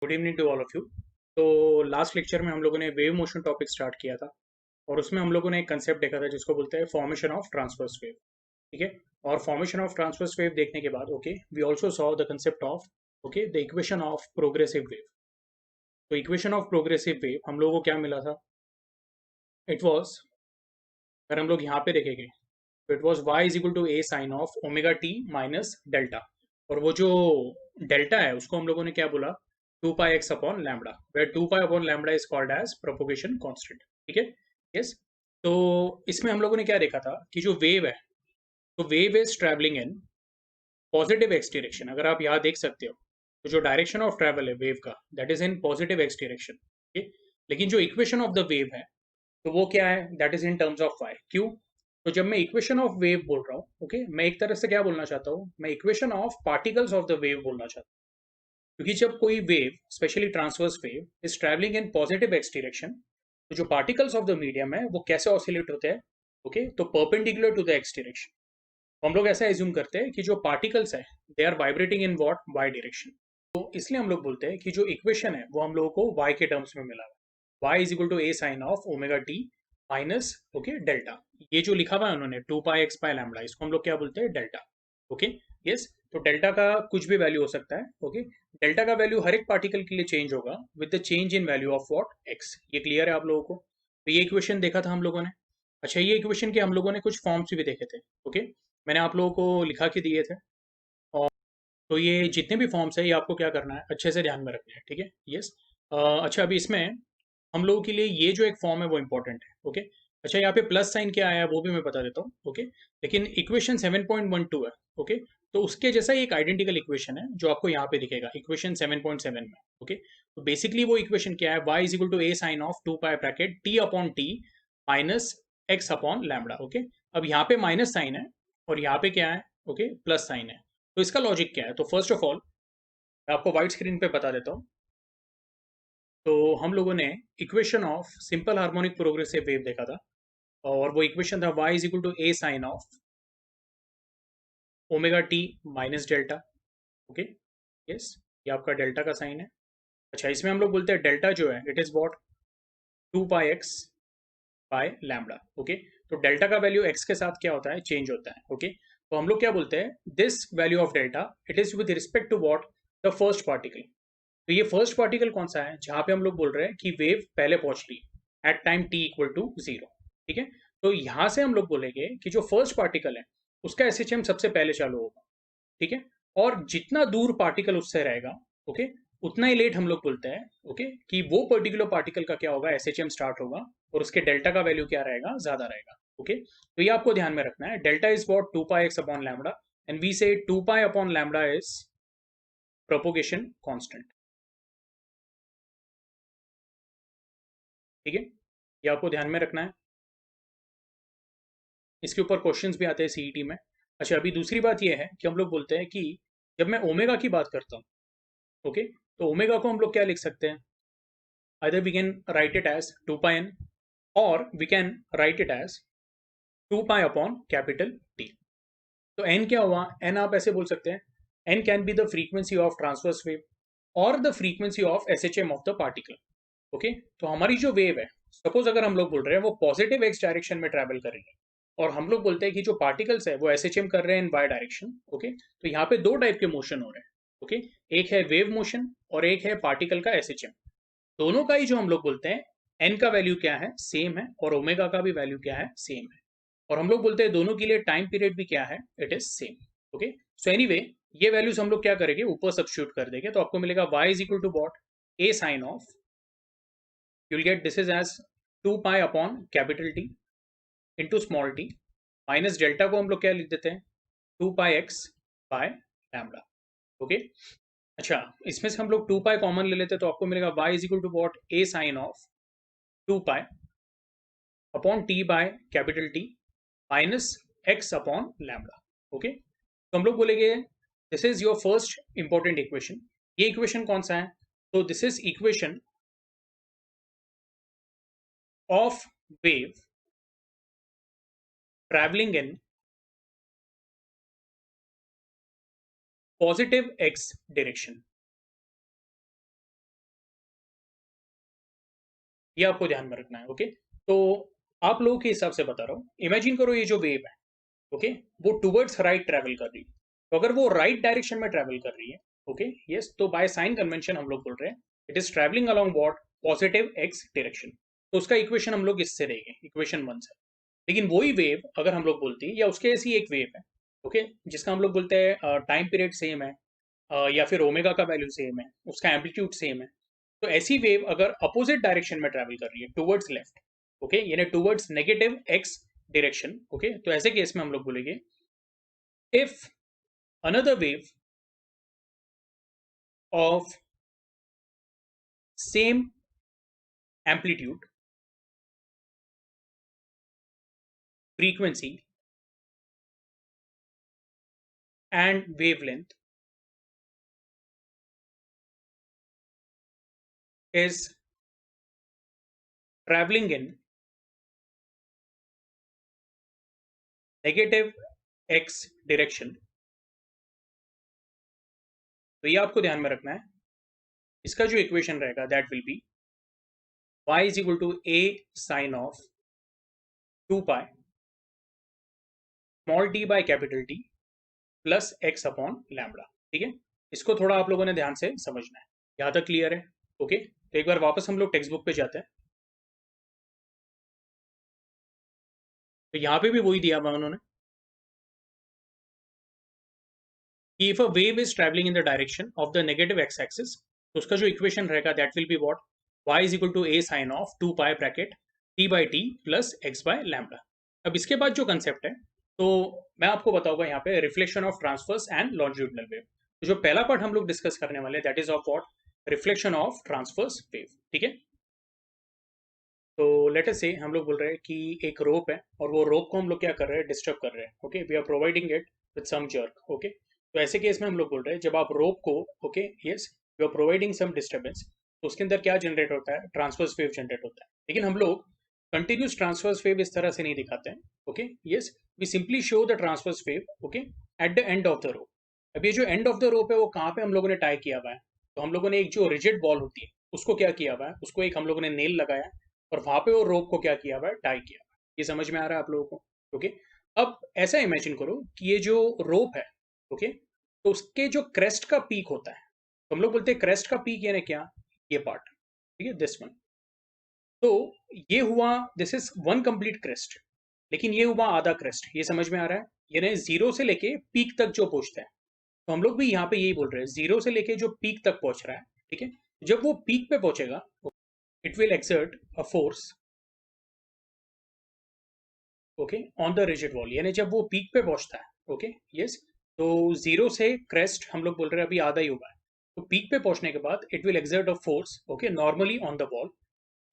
Good evening to all of you. तो last lecture में हम लोगों ने वेव मोशन टॉपिक स्टार्ट किया था और उसमें हम लोगों ने एक कंसेप्ट देखा था जिसको बोलते हैं फॉर्मेशन ऑफ ट्रांसवर्स वेव। ठीक है। और फॉर्मेशन ऑफ ट्रांसवर्स वेव देखने के बाद okay we also saw the concept of okay the equation of progressive wave. तो इक्वेशन ऑफ प्रोग्रेसिव वेव हम लोगों को क्या मिला था? इट वाज, अगर हम लोग यहाँ पे देखेंगे तो it was y is equal to a sine of omega T minus delta. और वो जो डेल्टा है उसको हम लोगों ने क्या बोला? 2 pi x upon lambda, where 2 pi upon lambda is called as propagation constant. ठीक है। यस। तो इसमें हम लोगों ने क्या देखा था कि जो वेव है, तो wave is travelling in positive X direction. अगर आप यहाँ देख सकते हो तो जो डायरेक्शन ऑफ ट्रैवल है वेव का, that is in positive X direction. लेकिन जो इक्वेशन ऑफ द वेव है तो वो क्या है? That is in terms of Y. क्यों? तो जब मैं इक्वेशन ऑफ वेव बोल रहा हूँ ओके, मैं एक तरह से क्या बोलना चाहता हूँ, मैं equation of particles of the wave बोलना चाहता हूँ। क्योंकि जब कोई wave, specially transverse wave, is travelling in positive X direction, तो जो पार्टिकल्स ऑफ द मीडियम है वो कैसे ऑसिलेट होते हैं? ओके, तो perpendicular to the X direction. तो हम लोग ऐसा एज्यूम करते हैं कि जो पार्टिकल्स है they are vibrating in what? Y direction. तो इसलिए हम लोग बोलते हैं कि जो इक्वेशन है वो हम लोगों को वाई के टर्म्स में मिला हुआ है। y is equal to a sine of omega T minus okay delta. ये जो लिखा हुआ है उन्होंने 2 पाई एक्स बाय लैम्बडा, इसको हम लोग क्या बोलते हैं? डेल्टा। ओके। यस। तो डेल्टा का कुछ भी वैल्यू हो सकता है। ओके। डेल्टा का वैल्यू हर एक पार्टिकल के लिए चेंज होगा with the change in value of what? X. ये क्लियर है आप लोगों को? तो ये इक्वेशन देखा था हम लोगों ने। अच्छा, ये इक्वेशन के हम लोगों ने कुछ फॉर्म्स भी देखे थे। ओके, मैंने आप लोगों को लिखा के दिए थे। और तो ये जितने भी फॉर्म्स है ये आपको क्या करना है? अच्छे से ध्यान में रखना है। ठीक है। यस। अच्छा, अभी इसमें हम लोगों के लिए ये जो एक फॉर्म है वो इंपॉर्टेंट है। ओके। अच्छा, यहाँ पे प्लस साइन क्या आया है वो भी मैं बता देता हूँ। ओके। लेकिन इक्वेशन 7.12 है। ओके। तो उसके जैसा ही एक आइडेंटिकल इक्वेशन है जो आपको यहाँ पे दिखेगा इक्वेशन 7.7 में। ओके। तो बेसिकली वो इक्वेशन क्या है? y is equal to a sine of 2 pi bracket T upon T minus X upon lambda. Okay. अब यहाँ पे माइनस साइन है और यहाँ पे क्या है? ओके, प्लस साइन है। तो इसका लॉजिक क्या है? तो फर्स्ट ऑफ ऑल मैं आपको व्हाइट स्क्रीन पे बता देता हूँ। तो हम लोगों ने equation of simple harmonic progressive wave देखा था और वो इक्वेशन था y is equal to a sine of omega T minus delta. Okay. Yes, ये आपका डेल्टा का साइन है। अच्छा, इसमें हम लोग बोलते हैं डेल्टा जो है it is what? 2 pi X by lambda. Okay. तो डेल्टा का वैल्यू एक्स के साथ क्या होता है? चेंज होता है। ओके। तो हम लोग क्या बोलते हैं? This value of delta it is with respect to what? The first particle. तो ये फर्स्ट पार्टिकल कौन सा है जहां पे हम लोग बोल रहे हैं कि वेव पहले पहुंच रही है at time T equal to zero. ठीक है। तो यहां से हम लोग बोलेंगे कि जो फर्स्ट पार्टिकल है उसका एसएचएम सबसे पहले चालू होगा। ठीक है। और जितना दूर पार्टिकल उससे रहेगा ओके, उतना ही लेट हम लोग बोलते हैं ओके कि वो पर्टिकुलर पार्टिकल का क्या होगा? एसएचएम स्टार्ट होगा और उसके डेल्टा का वैल्यू क्या रहेगा? ज्यादा रहेगा। ओके। तो ये आपको ध्यान में रखना है। Delta is what? 2 pi x upon lambda and we say 2 pi upon lambda is propagation constant. ठीक है, ये आपको ध्यान में रखना है। इसके ऊपर क्वेश्चंस भी आते हैं सीईटी में। अच्छा, अभी दूसरी बात ये है कि हम लोग बोलते हैं कि जब मैं ओमेगा की बात करता हूँ ओके, तो ओमेगा को हम लोग क्या लिख सकते हैं? Either we can write it as 2 pi n और we can write it as 2 pi upon capital T. तो एन क्या हुआ? एन आप ऐसे बोल सकते हैं, n can be the frequency of transverse wave और the frequency of SHM of the particle. Okay. तो हमारी जो वेव है, सपोज अगर हम लोग बोल रहे हैं वो पॉजिटिव एक्स डायरेक्शन में ट्रैवल कर रही है और हम लोग बोलते हैं कि जो पार्टिकल्स है वो एसएचएम कर रहे हैं इन वाई डायरेक्शन। ओके। तो यहाँ पे दो टाइप के मोशन हो रहे हैं। ओके। एक है वेव मोशन और एक है पार्टिकल का एसएचएम। दोनों का ही जो हम लोग बोलते हैं एन का वैल्यू क्या है? सेम है। और ओमेगा का भी वैल्यू क्या है? सेम है। और हम लोग बोलते हैं दोनों के लिए टाइम पीरियड भी क्या है? It is same. Okay. So anyway, ये वैल्यूज हम लोग क्या करेंगे? ऊपर सब्स्टिट्यूट कर देंगे तो आपको मिलेगा y is equal to what? A sine of, you'll get this is as 2 pi upon capital T into small t minus delta को हम लोग क्या लिख देते हैं? 2 pi X by lambda. Okay. अच्छा, इसमें से हम लोग 2 पाई कॉमन ले लेते हैं तो आपको मिलेगा y is equal to what? A sine of 2 pi upon T by capital T minus X upon lambda. Okay. तो हम लोग बोलेंगे this is your first important equation. ये इक्वेशन कौन सा है? तो this is equation of wave travelling in positive X direction. ये आपको ध्यान में रखना है। ओके, तो आप लोगों के हिसाब से बता रहा हूँ, इमेजिन करो ये जो वेव है, ओके, वो टुवर्ड्स राइट ट्रैवल कर रही है। तो अगर वो राइट डायरेक्शन में ट्रैवल कर रही है, ओके, यस, तो बाय साइन कन्वेंशन हम लोग बोल रहे हैं it is travelling along what, positive X direction. तो उसका इक्वेशन हम लोग इससे देंगे, इक्वेशन 1 से। लेकिन वही वेव अगर हम लोग बोलते हैं, या उसके ऐसी एक वेव है, ओके, जिसका हम लोग बोलते हैं टाइम पीरियड सेम है, या फिर ओमेगा का वैल्यू सेम है, उसका एम्पलीट्यूड सेम है, तो ऐसी वेव अगर अपोजिट डायरेक्शन में ट्रैवल कर रही है, टुवर्ड्स लेफ्ट, ओके, यानी towards negative x direction, okay, तो ऐसे केस में हम लोग बोलेंगे if another wave of same amplitude, frequency and wavelength is traveling in negative x direction, तो ये आपको ध्यान में रखना है। इसका जो इक्वेशन रहेगा that will B y is equal to a sin of 2 pi small t by capital T plus x upon lambda. ठीक है, इसको थोड़ा आप लोगों ने ध्यान से समझना है। यहाँ तक क्लियर है? ओके, तो एक बार वापस हम लोग टेक्स्ट बुक पे जाते हैं। तो यहाँ पे भी वही दिया हुआ उन्होंने, if a wave is traveling in the direction of the negative x-axis, तो उसका जो इक्वेशन रहेगा that will be what, y is equal to a sin of 2 pi bracket t by t plus x by lambda। अब इसके बाद जो concept है, तो मैं आपको बताऊंगा यहाँ पे reflection of transverse and longitudinal wave. तो जो पहला पार्ट हम लोग डिस्कस करने वाले हैं that is of what, reflection of transverse wave. ठीक है, तो लेट अस से हम लोग बोल रहे हैं कि एक रोप है और वो रोप को हम लोग क्या कर रहे हैं, डिस्टर्ब कर रहे हैं। Okay, we are providing it with some jerk. Okay, तो ऐसे केस में हम लोग बोल रहे हैं जब आप रोप को, okay, yes, you are providing some disturbance, तो उसके अंदर क्या जनरेट होता है, ट्रांसवर्स वेव जनरेट होता है। लेकिन हम लोग कंटिन्यूस ट्रांसवर्स वेव इस तरह से नहीं दिखाते हैं। Okay, yes, we simply show the transverse wave, okay, at the end of the rope. अब ये जो एंड ऑफ द रोप है वो कहाँ पे हम लोगों ने टाई किया हुआ है, तो हम लोगों ने एक जो रिजिड बॉल होती है उसको क्या किया हुआ है, उसको एक हम लोगों ने नेल लगाया और वहां पे वो रोप को क्या किया हुआ है, टाई किया हुआ है। ये समझ में आ रहा है आप लोगों को? ओके, अब ऐसा इमेजिन करो कि ये जो रोप है, ओके, तो उसके जो क्रेस्ट का पीक होता है, तो हम लोग बोलते हैं क्रेस्ट का पीक यानी क्या, ये पार्ट, ठीक है, दिस वन। तो ये हुआ, this is one complete crest, लेकिन ये हुआ आधा क्रेस्ट। ये समझ में आ रहा है? यानी जीरो से लेके पीक तक जो पहुंचता है, तो हम लोग भी यहाँ पे यही बोल रहे हैं, जीरो से लेके जो पीक तक पहुंच रहा है, ठीक है, जब वो पीक पे पहुंचेगा it will exert a force, okay, on the rigid wall, यानी जब वो पीक पे पहुंचता है, ओके, यस, तो जीरो से क्रेस्ट हम लोग बोल रहे हैं अभी आधा ही हुआ है, तो पीक पे पहुंचने के बाद it will exert a force, okay, normally on the wall.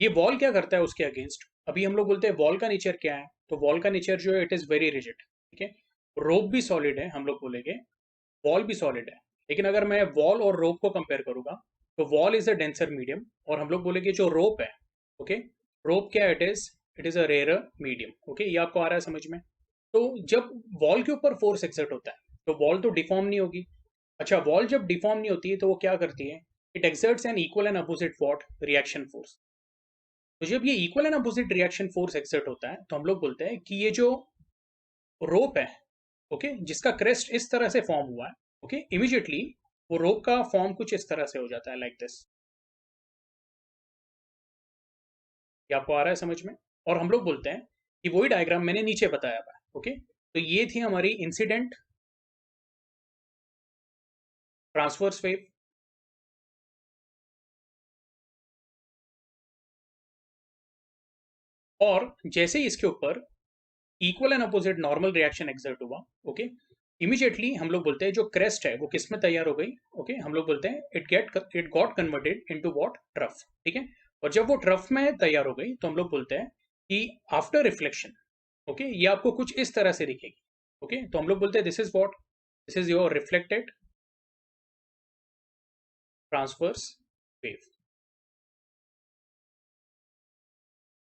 ये वॉल क्या करता है उसके अगेंस्ट, अभी हम लोग बोलते हैं वॉल का नेचर क्या है, तो वॉल का नेचर जो है इट इज वेरी रिजिड। ठीक है, रोप भी सॉलिड है, हम लोग बोलेंगे वॉल भी सॉलिड है, लेकिन अगर मैं वॉल और रोप को कंपेयर करूंगा, तो wall is a denser medium और हम लोग बोलेंगे जो रोप है, ओके, रोप क्या, it is a rare medium. Okay, ये आपको आ रहा है समझ में? तो जब वॉल के ऊपर फोर्स एक्सर्ट होता है तो वॉल तो डिफॉर्म नहीं होगी। अच्छा, वॉल जब डिफॉर्म नहीं होती है तो वो क्या करती है, it exerts an equal and opposite what, reaction force. तो जब ये equal and opposite reaction force exert होता है तो हम लोग बोलते हैं कि ये जो रोप है, ओके, जिसका क्रेस्ट इस तरह से फॉर्म हुआ है, ओके, इमीडिएटली वो रोप का फॉर्म कुछ इस तरह से हो जाता है, लाइक दिस। ये आपको आ रहा है समझ में? और हम लोग बोलते हैं कि वही डायग्राम मैंने नीचे बताया था। ओके, तो ये थी हमारी इंसिडेंट ट्रांसवर्स वेव, और जैसे ही इसके ऊपर equal and opposite normal reaction exert हुआ, ओके, इमीडिएटली हम लोग बोलते हैं जो क्रेस्ट है वो किस में तैयार हो गई, ओके, हम लोग बोलते हैं it got converted into what, trough. ठीक है, और जब वो ट्रफ में तैयार हो गई तो हम लोग बोलते हैं कि आफ्टर रिफ्लेक्शन, ओके, ये आपको कुछ इस तरह से दिखेगी। ओके, तो हम लोग बोलते हैं this is what, this is your reflected transverse wave.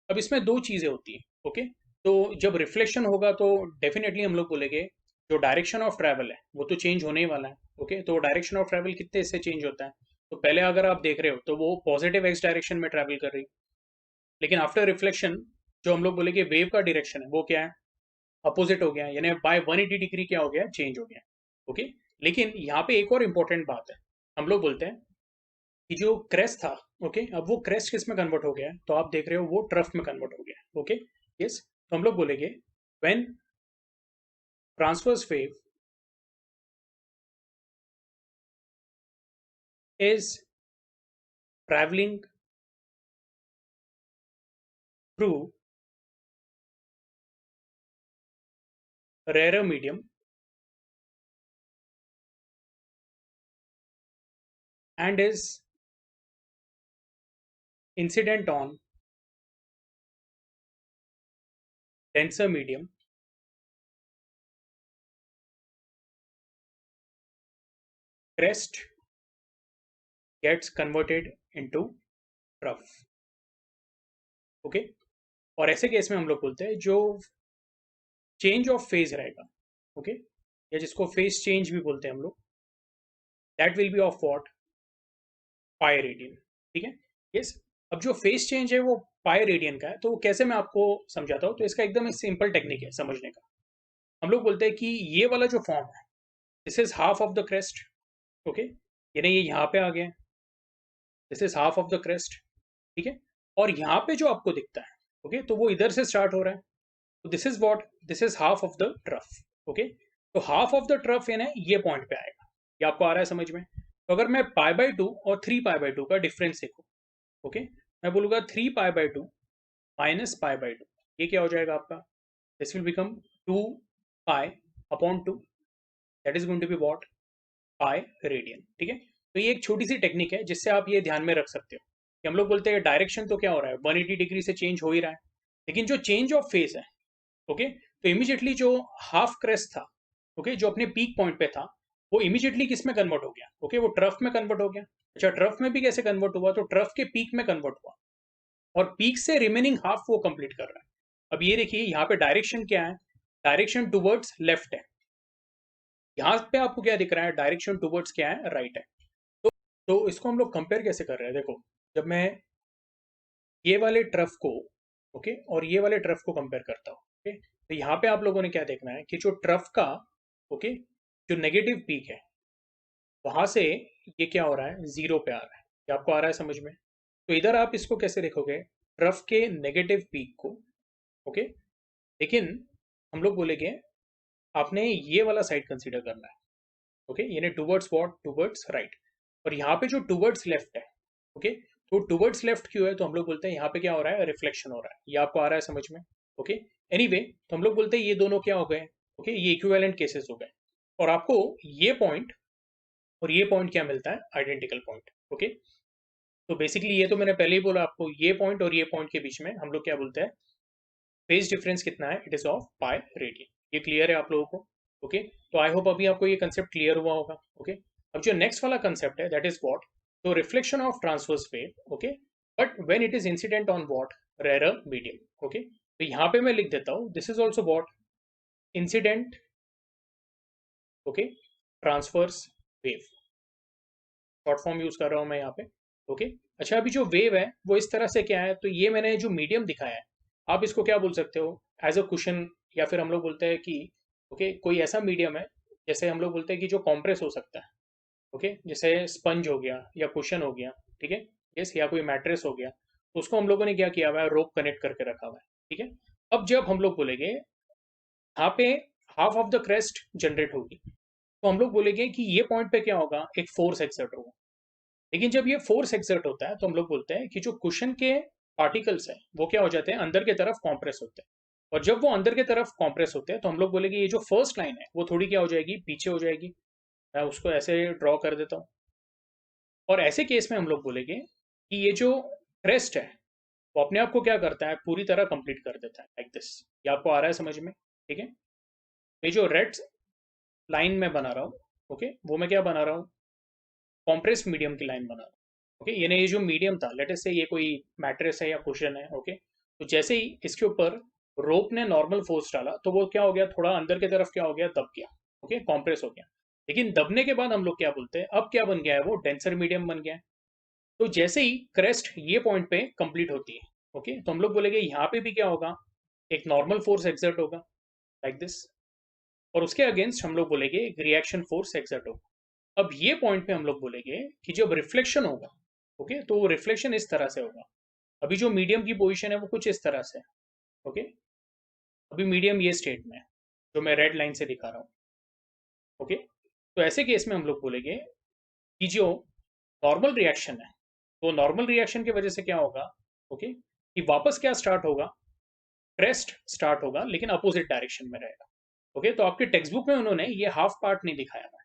अब इसमें दो चीजें होती है, ओके, तो जब रिफ्लेक्शन होगा तो डेफिनेटली हम लोग बोलेंगे जो डायरेक्शन ऑफ ट्रैवल है वो तो चेंज होने ही वाला है। ओके, तो डायरेक्शन ऑफ ट्रैवल कितने इससे चेंज होता है, तो पहले अगर आप देख रहे हो तो वो पॉजिटिव एक्स डायरेक्शन में ट्रैवल कर रही है, लेकिन आफ्टर रिफ्लेक्शन जो हम लोग बोले कि वेव का डायरेक्शन है वो क्या है, अपोजिट हो गया, यानी बाय 180 डिग्री क्या हो गया, चेंज हो गया। ओके, लेकिन यहाँ पे एक और इंपॉर्टेंट बात है, हम लोग बोलते हैं कि जो क्रेस्ट था, ओके, अब वो क्रेस्ट किस में कन्वर्ट हो गया है, तो आप देख रहे हो वो ट्रफ में कन्वर्ट हो गया है। ओके, यस, तो हम लोग बोलेंगे when transverse wave is travelling through rarer medium and is incident on denser medium, crest gets converted into trough। Okay, और ऐसे केस में हम लोग बोलते हैं जो चेंज ऑफ फेज रहेगा, ओके, या जिसको फेज चेंज भी बोलते हैं हम लोग, that will be of what, pi radian. ठीक है, यस। अब जो फेज चेंज है वो पाई रेडियन का है, तो कैसे मैं आपको समझाता हूँ, तो इसका एकदम एक सिंपल टेक्निक है समझने का। हम लोग बोलते हैं कि ये वाला जो फॉर्म है, this is half of the crest. Okay, यानी ये यहाँ पे आ गया, this is half of the crest. ठीक है, और यहाँ पे जो आपको दिखता है, ओके, तो वो इधर से स्टार्ट हो रहा है, तो this is what, this is half of the trough. Okay, तो हाफ ऑफ द ट्रफ है ना, ये पॉइंट पे आएगा, ये आपको आ रहा है समझ में। तो अगर मैं पाई बाई टू और 3 पाई बाई टू का डिफरेंस देखूँ, ओके, मैं बोलूंगा 3 pi by two minus pi by two, ये क्या हो जाएगा आपका, this will become 2 pi upon 2, that is going to be what, pi radian. ठीक है, तो ये एक छोटी सी टेक्निक है जिससे आप ये ध्यान में रख सकते हो कि हम लोग बोलते हैं डायरेक्शन तो क्या हो रहा है, 180 डिग्री से चेंज हो ही रहा है, लेकिन जो चेंज ऑफ फेस है, ओके, तो इमीडिएटली जो हाफ क्रेस्ट था, ओके, जो अपने पीक पॉइंट पे था, वो इमीडिएटली किस में कन्वर्ट हो गया, ओके, वो ट्रफ में कन्वर्ट हो गया। अच्छा, ट्रफ में भी कैसे कन्वर्ट हुआ, तो ट्रफ के पीक में कन्वर्ट हुआ, और पीक से रिमेनिंग हाफ वो कंप्लीट कर रहा है। अब ये देखिए यहाँ पे डायरेक्शन क्या है, डायरेक्शन टुवर्ड्स लेफ्ट है, यहाँ पे आपको क्या दिख रहा है, डायरेक्शन टुवर्ड्स क्या है, राइट है। तो इसको हम लोग कंपेयर कैसे कर रहे हैं, देखो, जब मैं ये वाले ट्रफ को, ओके, और ये वाले ट्रफ को कंपेयर करता हूँ, ओके, तो यहाँ पे आप लोगों ने क्या देखना है कि जो ट्रफ का, ओके, जो नेगेटिव पीक है, वहां से ये क्या हो रहा है, जीरो पे आ रहा है, ये आपको आ रहा है समझ में। तो इधर आप इसको कैसे देखोगे, ट्रफ के नेगेटिव पीक को, ओके, लेकिन हम लोग बोलेंगे आपने ये वाला साइड कंसीडर करना है, ओके, यानी टुवर्ड्स व्हाट, टुवर्ड्स राइट, और यहाँ पे जो टुवर्ड्स लेफ्ट है, ओके, तो टुवर्ड्स लेफ्ट क्यों है, तो हम लोग बोलते हैं यहाँ पे क्या हो रहा है, रिफ्लेक्शन हो रहा है, ये आपको आ रहा है समझ में। ओके, एनीवे, तो हम लोग बोलते हैं ये दोनों क्या हो गए, ओके, ये इक्विवेलेंट केसेस हो गए, और आपको ये पॉइंट और ये पॉइंट क्या मिलता है, आइडेंटिकल पॉइंट। ओके, तो बेसिकली ये तो मैंने पहले ही बोला आपको, ये पॉइंट और ये पॉइंट के बीच में हम लोग क्या बोलते हैं, फेज डिफरेंस कितना है, it is of pi radian. ये क्लियर है आप लोगों को। ओके, तो आई होप अभी आपको ये कंसेप्ट क्लियर हुआ होगा। ओके, अब जो नेक्स्ट वाला कंसेप्ट है दैट इज व्हाट, तो reflection of transverse wave, okay, but when it is incident on what, rare medium. Okay, तो यहाँ पे मैं लिख देता हूँ, this is also what, incident, okay, transverse wave, short form use कर रहा हूँ मैं यहाँ पे। ओके, अच्छा, अभी जो वेव है वो इस तरह से क्या है, तो ये मैंने जो मीडियम दिखाया है, आप इसको क्या बोल सकते हो, एज अ कुशन, या फिर हम लोग बोलते हैं कि ओके, कोई ऐसा मीडियम है, जैसे हम लोग बोलते हैं कि जो कॉम्प्रेस हो सकता है, ओके, जैसे स्पंज हो गया या कुशन हो गया, ठीक है, यस, या कोई मैट्रेस हो गया, तो उसको हम लोगों ने क्या किया हुआ है, रोप कनेक्ट करके रखा हुआ है। ठीक है, अब जब हम लोग बोलेंगे यहाँ पे half of the crest generate होगी, तो हम लोग बोलेंगे कि ये पॉइंट पे क्या होगा, एक फोर्स एक्सर्ट होगा, लेकिन जब ये फोर्स एक्सर्ट होता है तो हम लोग बोलते हैं कि जो कुशन के पार्टिकल्स हैं वो क्या हो जाते हैं, अंदर की तरफ कॉम्प्रेस होते हैं, और जब वो अंदर की तरफ कॉम्प्रेस होते हैं तो हम लोग बोलेंगे ये जो फर्स्ट लाइन है वो थोड़ी क्या हो जाएगी, पीछे हो जाएगी। मैं उसको ऐसे ड्रॉ कर देता हूँ, और ऐसे केस में हम लोग बोलेंगे कि ये जो क्रेस्ट है वो अपने आप को क्या करता है, पूरी तरह कंप्लीट कर देता है, लाइक दिस। ये आपको आ रहा है समझ में, ठीक है। ये जो रेड लाइन में बना रहा हूँ, ओके, वो मैं क्या बना रहा हूँ, कॉम्प्रेस मीडियम की लाइन बना रहा हूँ। ओके, यानी ये जो मीडियम था, लेट अस से ये कोई मैट्रेस है या कुशन है, ओके, तो जैसे ही इसके ऊपर रोप ने नॉर्मल फोर्स डाला तो वो क्या हो गया, थोड़ा अंदर की तरफ क्या हो गया, दब गया, ओके, कॉम्प्रेस हो गया। लेकिन दबने के बाद हम लोग क्या बोलते हैं, अब क्या बन गया है, वो डेंसर मीडियम बन गया है। तो जैसे ही क्रेस्ट ये पॉइंट पे कंप्लीट होती है, ओके, तो हम लोग बोलेंगे यहाँ पे भी क्या होगा, एक नॉर्मल फोर्स एक्सर्ट होगा लाइक दिस, और उसके अगेंस्ट हम लोग बोलेंगे एक रिएक्शन फोर्स एक्सर्ट होगा। अब ये पॉइंट पे हम लोग बोलेंगे कि जब रिफ्लेक्शन होगा, ओके, तो रिफ्लेक्शन इस तरह से होगा। अभी जो मीडियम की पोजीशन है वो कुछ इस तरह से है, ओके, अभी मीडियम ये स्टेट में है जो मैं रेड लाइन से दिखा रहा हूँ, ओके। तो ऐसे केस में हम लोग बोलेंगे कि जो नॉर्मल रिएक्शन है, तो नॉर्मल रिएक्शन की वजह से क्या होगा, ओके, कि वापस क्या स्टार्ट होगा, क्रेस्ट स्टार्ट होगा लेकिन अपोजिट डायरेक्शन में रहेगा, ओके। तो आपके टेक्स्ट बुक में उन्होंने ये हाफ पार्ट नहीं दिखाया है,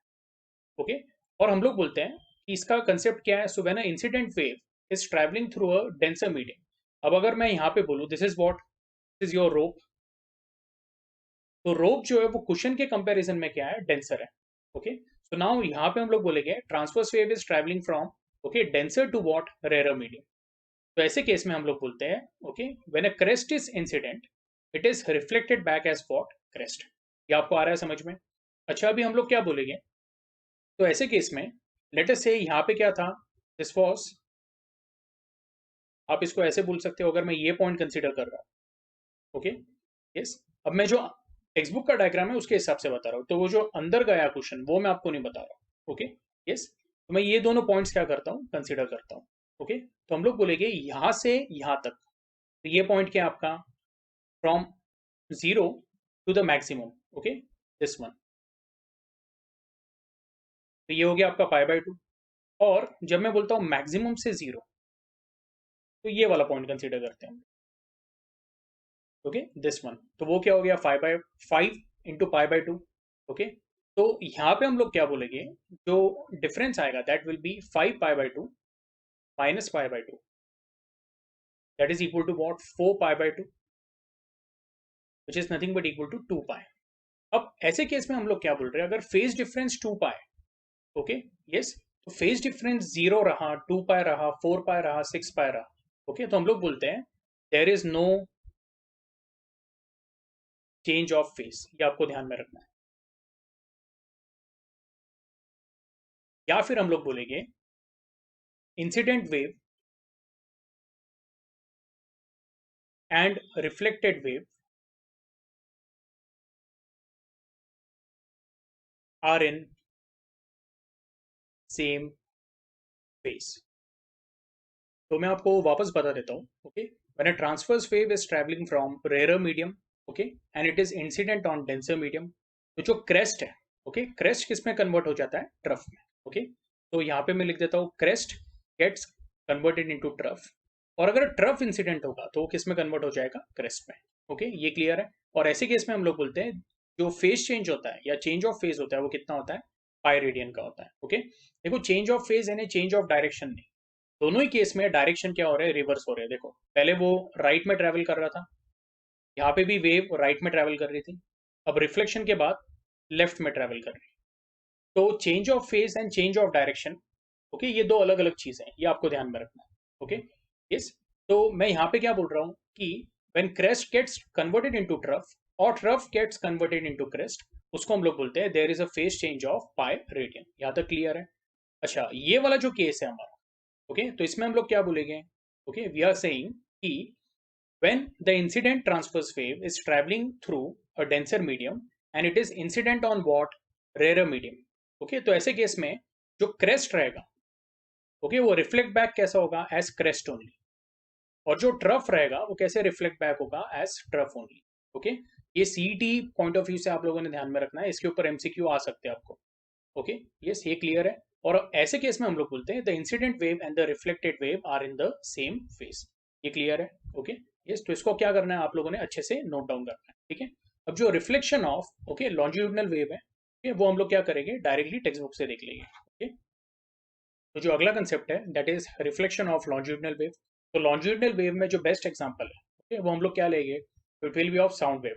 ओके। और हम लोग बोलते हैं कि इसका कंसेप्ट क्या है, so when a incident wave is travelling through a denser medium. अब अगर मैं यहाँ पे बोलूँ this is what, this is your rope, तो रोप जो है वो कुशन के कंपैरिजन में क्या है, डेंसर है, ओके। सो नाउ यहाँ पे हम लोग बोलेंगे transverse wave is travelling from, okay, denser to what, rare medium. तो ऐसे केस में हम लोग बोलते हैं, okay, when a crest is incident it is reflected back as what, crest. ये आपको आ रहा है समझ में? अच्छा, अभी हम लोग क्या बोलेंगे, तो ऐसे केस में लेट अस से यहाँ पे क्या था, दिस वाज, आप इसको ऐसे बोल सकते हो अगर मैं ये पॉइंट कंसीडर कर रहा हूँ, ओके, यस। अब मैं जो टेक्स्ट बुक का डायग्राम है उसके हिसाब से बता रहा हूँ, तो वो जो अंदर गया क्वेश्चन वो मैं आपको नहीं बता रहा हूँ, ओके, यस। तो मैं ये दोनों पॉइंट्स क्या करता हूँ, कंसीडर करता हूँ, ओके। तो हम लोग बोलेंगे यहाँ से यहाँ तक, तो ये पॉइंट क्या है आपका, from zero to the maximum, okay, this one. तो ये हो गया आपका पाई बाय टू। और जब मैं बोलता हूँ मैक्सिमम से जीरो, तो ये वाला पॉइंट कंसीडर करते हैं, ओके, दिस वन। तो वो क्या हो गया, 5 into pi by to, okay. तो यहाँ पे हम लोग क्या बोलेंगे, जो डिफरेंस आएगा that will be 5 pi by two minus pi by two, that is equal to what, 4 pi by two, which is nothing but equal to 2 pi. अब ऐसे केस में हम लोग क्या बोल रहे हैं, अगर फेज डिफरेंस 2 पाई, ओके, यस, तो फेज डिफरेंस 0 रहा, 2 पाई रहा, 4 पाई रहा, 6 पाई रहा, ओके, तो हम लोग बोलते हैं there is no change of phase. ये आपको ध्यान में रखना है। या फिर हम लोग बोलेंगे incident wave and reflected wave are in same phase. तो मैं आपको वापस बता देता हूँ, okay. When a transverse wave is travelling from rare medium, okay, and it is incident on denser medium, तो जो क्रेस्ट है, ओके, क्रेस्ट किस में कन्वर्ट हो जाता है, ट्रफ में, ओके। तो यहाँ पे मैं लिख देता हूँ crest gets converted into trough, और अगर ट्रफ इंसिडेंट होगा तो वो किस में कन्वर्ट हो जाएगा, क्रेस्ट में, ओके, ये क्लियर है। और ऐसे केस में हम लोग बोलते हैं जो फेज चेंज होता है या चेंज ऑफ फेज होता है वो कितना होता है, पाई रेडियन का होता है, ओके। देखो चेंज ऑफ फेज यानी चेंज ऑफ डायरेक्शन नहीं, दोनों ही केस में डायरेक्शन क्या हो रहा है, रिवर्स हो रहा है। देखो पहले वो राइट में ट्रैवल कर रहा था, यहाँ पे भी वेव राइट में ट्रैवल कर रही थी, अब रिफ्लेक्शन के बाद लेफ्ट में ट्रैवल कर रही है। तो change of phase and change of direction, okay, ये दो अलग अलग चीजें हैं, ये आपको ध्यान में रखना है, ओके, यस। तो मैं यहाँ पे क्या बोल रहा हूँ कि when crest gets converted into trough और trough gets converted into crest, उसको हम लोग बोलते हैं there is a phase change of pi radian. यहाँ तक क्लियर है? अच्छा, ये वाला जो केस है हमारा, ओके, तो इसमें हम लोग क्या बोलेंगे, ओके, वी आर सेइंग कि when the incident transverse wave is traveling through a denser medium and it is incident on what, rarer medium, okay, तो ऐसे केस में जो क्रेस्ट रहेगा, ओके, वो रिफ्लेक्ट बैक कैसा होगा, एज क्रेस्ट ओनली, और जो ट्रफ रहेगा वो कैसे रिफ्लेक्ट बैक होगा, एज ट्रफ ओनली, ओके। ये सीईटी पॉइंट ऑफ व्यू से आप लोगों ने ध्यान में रखना है, इसके ऊपर एमसीक्यू आ सकते हैं आपको, ओके, यस, ये क्लियर है। और ऐसे केस में हम लोग बोलते हैं the incident wave and the reflected wave are in the same phase. ये क्लियर है? Okay, yes. तो इसको क्या करना है, आप लोगों ने अच्छे से नोट डाउन करना है, ठीक है। अब जो reflection of, okay, longitudinal wave है, okay, वो हम लोग क्या करेंगे, डायरेक्टली टेक्स्ट बुक से देख लेंगे, ओके। तो जो अगला कंसेप्ट है that is reflection of longitudinal wave. तो लॉन्जिट्यूडनल वेव में जो बेस्ट एग्जांपल है, ओके, वो हम लोग क्या लेंगे, it will be of sound wave.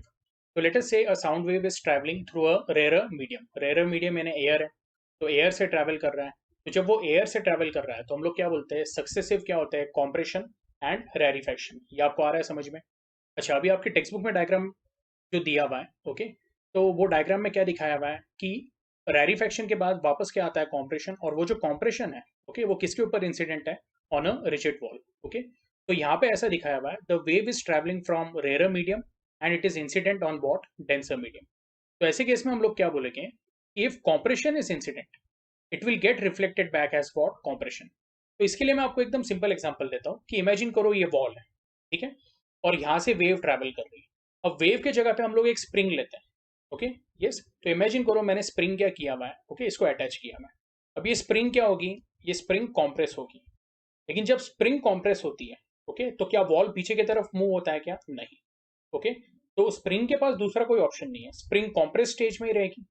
तो let us say a sound wave is travelling through a rare medium, rare medium यानी एयर है, तो एयर से ट्रैवल कर रहा है। तो जब वो एयर से ट्रैवल कर रहा है तो हम लोग क्या बोलते हैं, सक्सेसिव क्या होता है, कॉम्प्रेशन एंड रेरिफैक्शन। ये आपको आ रहा है समझ में? अच्छा, अभी आपके टेक्स्ट बुक में डायग्राम जो दिया हुआ है, ओके, तो वो डायग्राम में क्या दिखाया हुआ है कि रेरिफैक्शन के बाद वापस क्या आता है, कॉम्प्रेशन, और वो जो कॉम्प्रेशन है, ओके, वो किसके ऊपर इंसिडेंट है, on a rigid wall, okay. तो यहाँ पे ऐसा दिखाया हुआ है, the wave is travelling from rare medium and it is incident on what denser medium. तो ऐसे केस में हम लोग क्या बोलेंगे, if compression is incident it will get reflected back as what compression. तो इसके लिए मैं आपको एकदम सिंपल एग्जांपल देता हूँ कि इमेजिन करो ये वॉल है, ठीक है, और यहाँ से वेव ट्रैवल कर रही है। अब वेव के जगह पे हम लोग एक स्प्रिंग लेते हैं, ओके, यस। तो इमेजिन करो मैंने स्प्रिंग क्या किया हुआ है, ओके, इसको अटैच किया मैं। अब ये स्प्रिंग क्या होगी, ये स्प्रिंग कॉम्प्रेस होगी। लेकिन जब स्प्रिंग कॉम्प्रेस होती है, ओके, तो क्या वॉल पीछे की तरफ मूव होता है क्या, नहीं, ओके। तो स्प्रिंग के पास दूसरा कोई ऑप्शन नहीं है, स्प्रिंग कॉम्प्रेस स्टेज में ही रहेगी।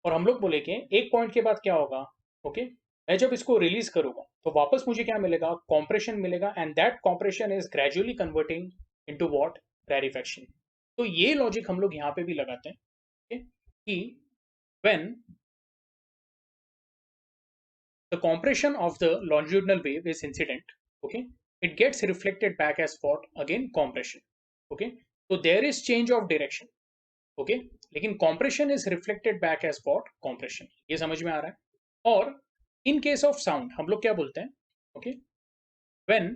और हम लोग बोलेंगे एक पॉइंट के बाद क्या होगा, ओके, मैं जब इसको रिलीज करूंगा तो वापस मुझे क्या मिलेगा, कॉम्प्रेशन मिलेगा, and that compression is gradually converting into what, rarefaction. तो ये लॉजिक हम लोग यहाँ पे भी लगाते हैं, okay, कि when the compression of the longitudinal wave is incident, okay, it gets reflected back as what, again compression, okay, so there is change of direction, okay, लेकिन compression is reflected back as what, compression। ये समझ में आ रहा है। और in case of sound हम लोग क्या बोलते हैं, okay, when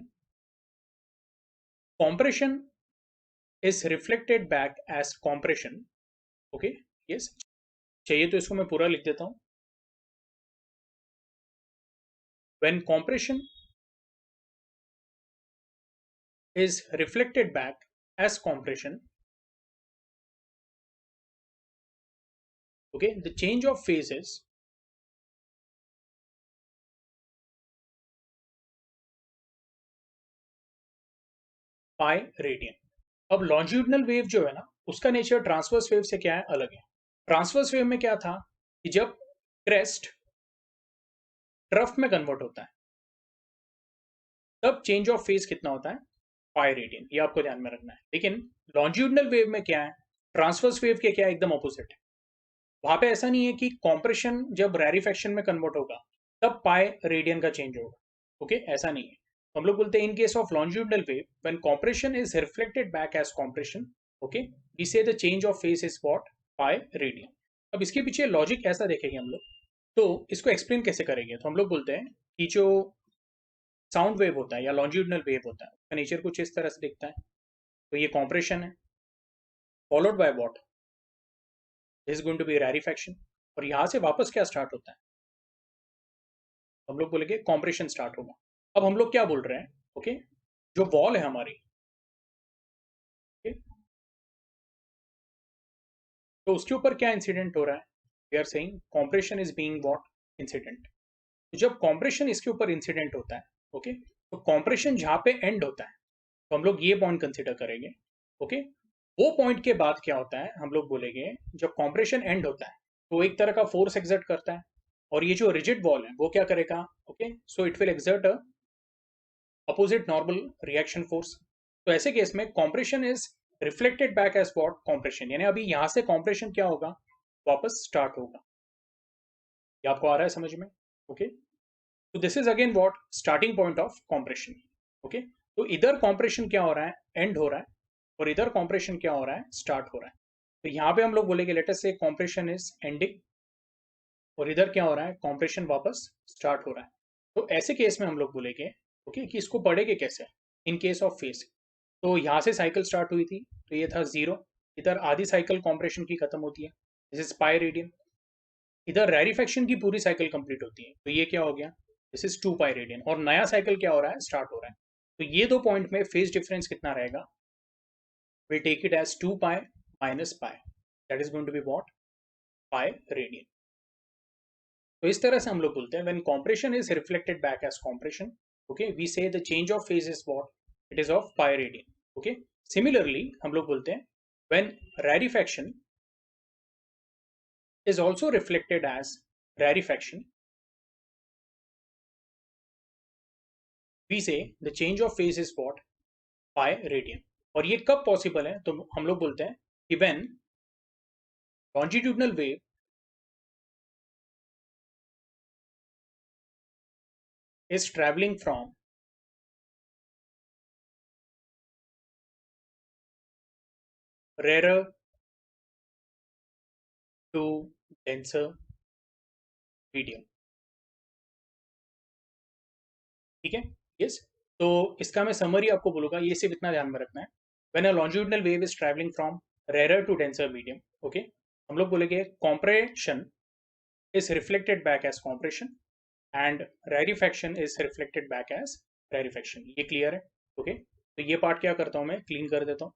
compression is reflected back as compression, okay, yes, चाहिए तो इसको मैं पूरा लिख देता हूँ। when compression is reflected back as compression, okay, the change of phase is pi radian. अब लॉन्जिट्यूडनल वेव जो है ना, उसका नेचर ट्रांसवर्स वेव से क्या है, अलग है। ट्रांसवर्स वेव में क्या था कि जब क्रेस्ट ट्रफ में कन्वर्ट होता है तब चेंज ऑफ फेज कितना होता है, पाई रेडियन, ये आपको ध्यान में रखना है। लेकिन लॉन्जिट्यूडनल वेव में क्या है, ट्रांसवर्स वेव के क्या एकदम ऑपोजिट है। वहां पे ऐसा नहीं है कि कॉम्प्रेशन जब रैरिफैक्शन में कन्वर्ट होगा तब पाई रेडियन का चेंज होगा, ओके, ऐसा नहीं है। हम लोग बोलते हैं in case of longitudinal wave when compression is reflected back as compression, okay, we say the change of phase is what, pi radian. अब इसके पीछे लॉजिक ऐसा देखेंगे हम लोग, तो इसको एक्सप्लेन कैसे करेंगे, तो हम लोग बोलते हैं कि जो साउंड वेव होता है या लॉन्जिट्यूडनल वेव होता है उसका नेचर कुछ इस तरह से दिखता है। तो ये कॉम्प्रेशन है, followed by what, is going to be rarefaction. और यहां से वापस क्या स्टार्ट होता है, हम लोग बोलेंगे कॉम्प्रेशन स्टार्ट होगा। अब हम लोग क्या बोल रहे हैं, ओके, जो वॉल है हमारी, okay, तो उसके ऊपर क्या इंसिडेंट हो रहा है, we are saying compression is being what, incident. तो जब कॉम्प्रेशन इसके ऊपर इंसिडेंट होता है, ओके, तो कॉम्प्रेशन जहां पे एंड होता है तो हम लोग ये पॉइंट कंसिडर करेंगे, ओके। वो पॉइंट के बाद क्या होता है, हम लोग बोलेंगे जब कॉम्प्रेशन एंड होता है तो एक तरह का फोर्स एक्सर्ट करता है, और ये जो रिजिड वॉल है वो क्या करेगा, okay, so it will exert a opposite normal reaction force. तो ऐसे केस में compression is reflected back as what, compression, यानी अभी यहां से कॉम्प्रेशन क्या होगा, वापस स्टार्ट होगा। ये आपको आ रहा है समझ में, ओके। तो this is again what, starting point of compression, okay. तो इधर कॉम्प्रेशन क्या हो रहा है, एंड हो रहा है, और इधर कॉम्प्रेशन क्या हो रहा है, स्टार्ट हो रहा है। तो यहाँ पे हम लोग बोलेंगे लेट अस से कॉम्प्रेशन इज एंडिंग, और इधर क्या हो रहा है, कॉम्प्रेशन वापस स्टार्ट हो रहा है। तो ऐसे केस में हम लोग बोलेंगे, ओके, कि इसको पढ़ेंगे कैसे, इन केस ऑफ फेस। तो यहाँ से साइकिल स्टार्ट हुई थी तो ये था जीरो, इधर आधी साइकिल कॉम्प्रेशन की खत्म होती है, दिस इज पाई रेडियन। इधर रैरिफैक्शन की पूरी साइकिल कंप्लीट होती है तो ये क्या हो गया, दिस इज 2 पाई रेडियन, और नया साइकिल क्या हो रहा है, स्टार्ट हो रहा है। तो ये दो पॉइंट में फेज डिफरेंस कितना रहेगा, we'll take it as 2 pi minus pi, that is going to be what, pi radian। तो इस तरह से हम लोग बोलते हैं when compression is reflected back as compression, okay, we say the change of phase is what, it is of pi radian, okay। Similarly हम लोग बोलते हैं when rarefaction is also reflected as rarefaction, we say the change of phase is what, pi radian। और ये कब possible है, तो हम लोग बोलते हैं कि when longitudinal wave is traveling from rarer to denser medium, ठीक है, यस। तो इसका मैं समरी आपको बोलूंगा, ये सिर्फ इतना ध्यान में रखना है। When a longitudinal wave is travelling from rare to denser medium, okay, हम लोग बोलेंगे compression is reflected back as compression and rarefaction is reflected back as rarefaction। ये क्लियर है? ओके, तो ये पार्ट क्या करता हूं मैं, क्लीन कर देता हूं।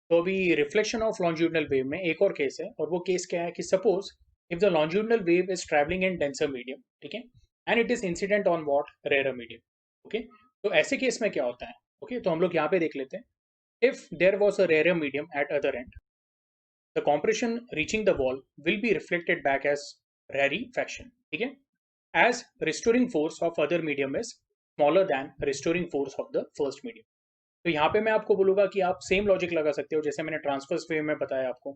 तो अभी रिफ्लेक्शन ऑफ लॉन्जिट्यूडिनल वेव में एक और केस है, और वो केस क्या है कि suppose if the longitudinal wave is travelling in denser medium, ठीक है, and it is incident on what, rare medium, okay. तो ऐसे केस में क्या होता है, ओके, तो हम लोग यहाँ पे देख लेते हैं। If there was a rare medium at other end, the compression reaching the wall will be reflected back as rarefaction, ठीक है, as restoring force of other medium is smaller than restoring force of the first medium। तो यहाँ पे मैं आपको बोलूंगा कि आप सेम लॉजिक लगा सकते हो जैसे मैंने ट्रांसवर्स वेव में बताया आपको।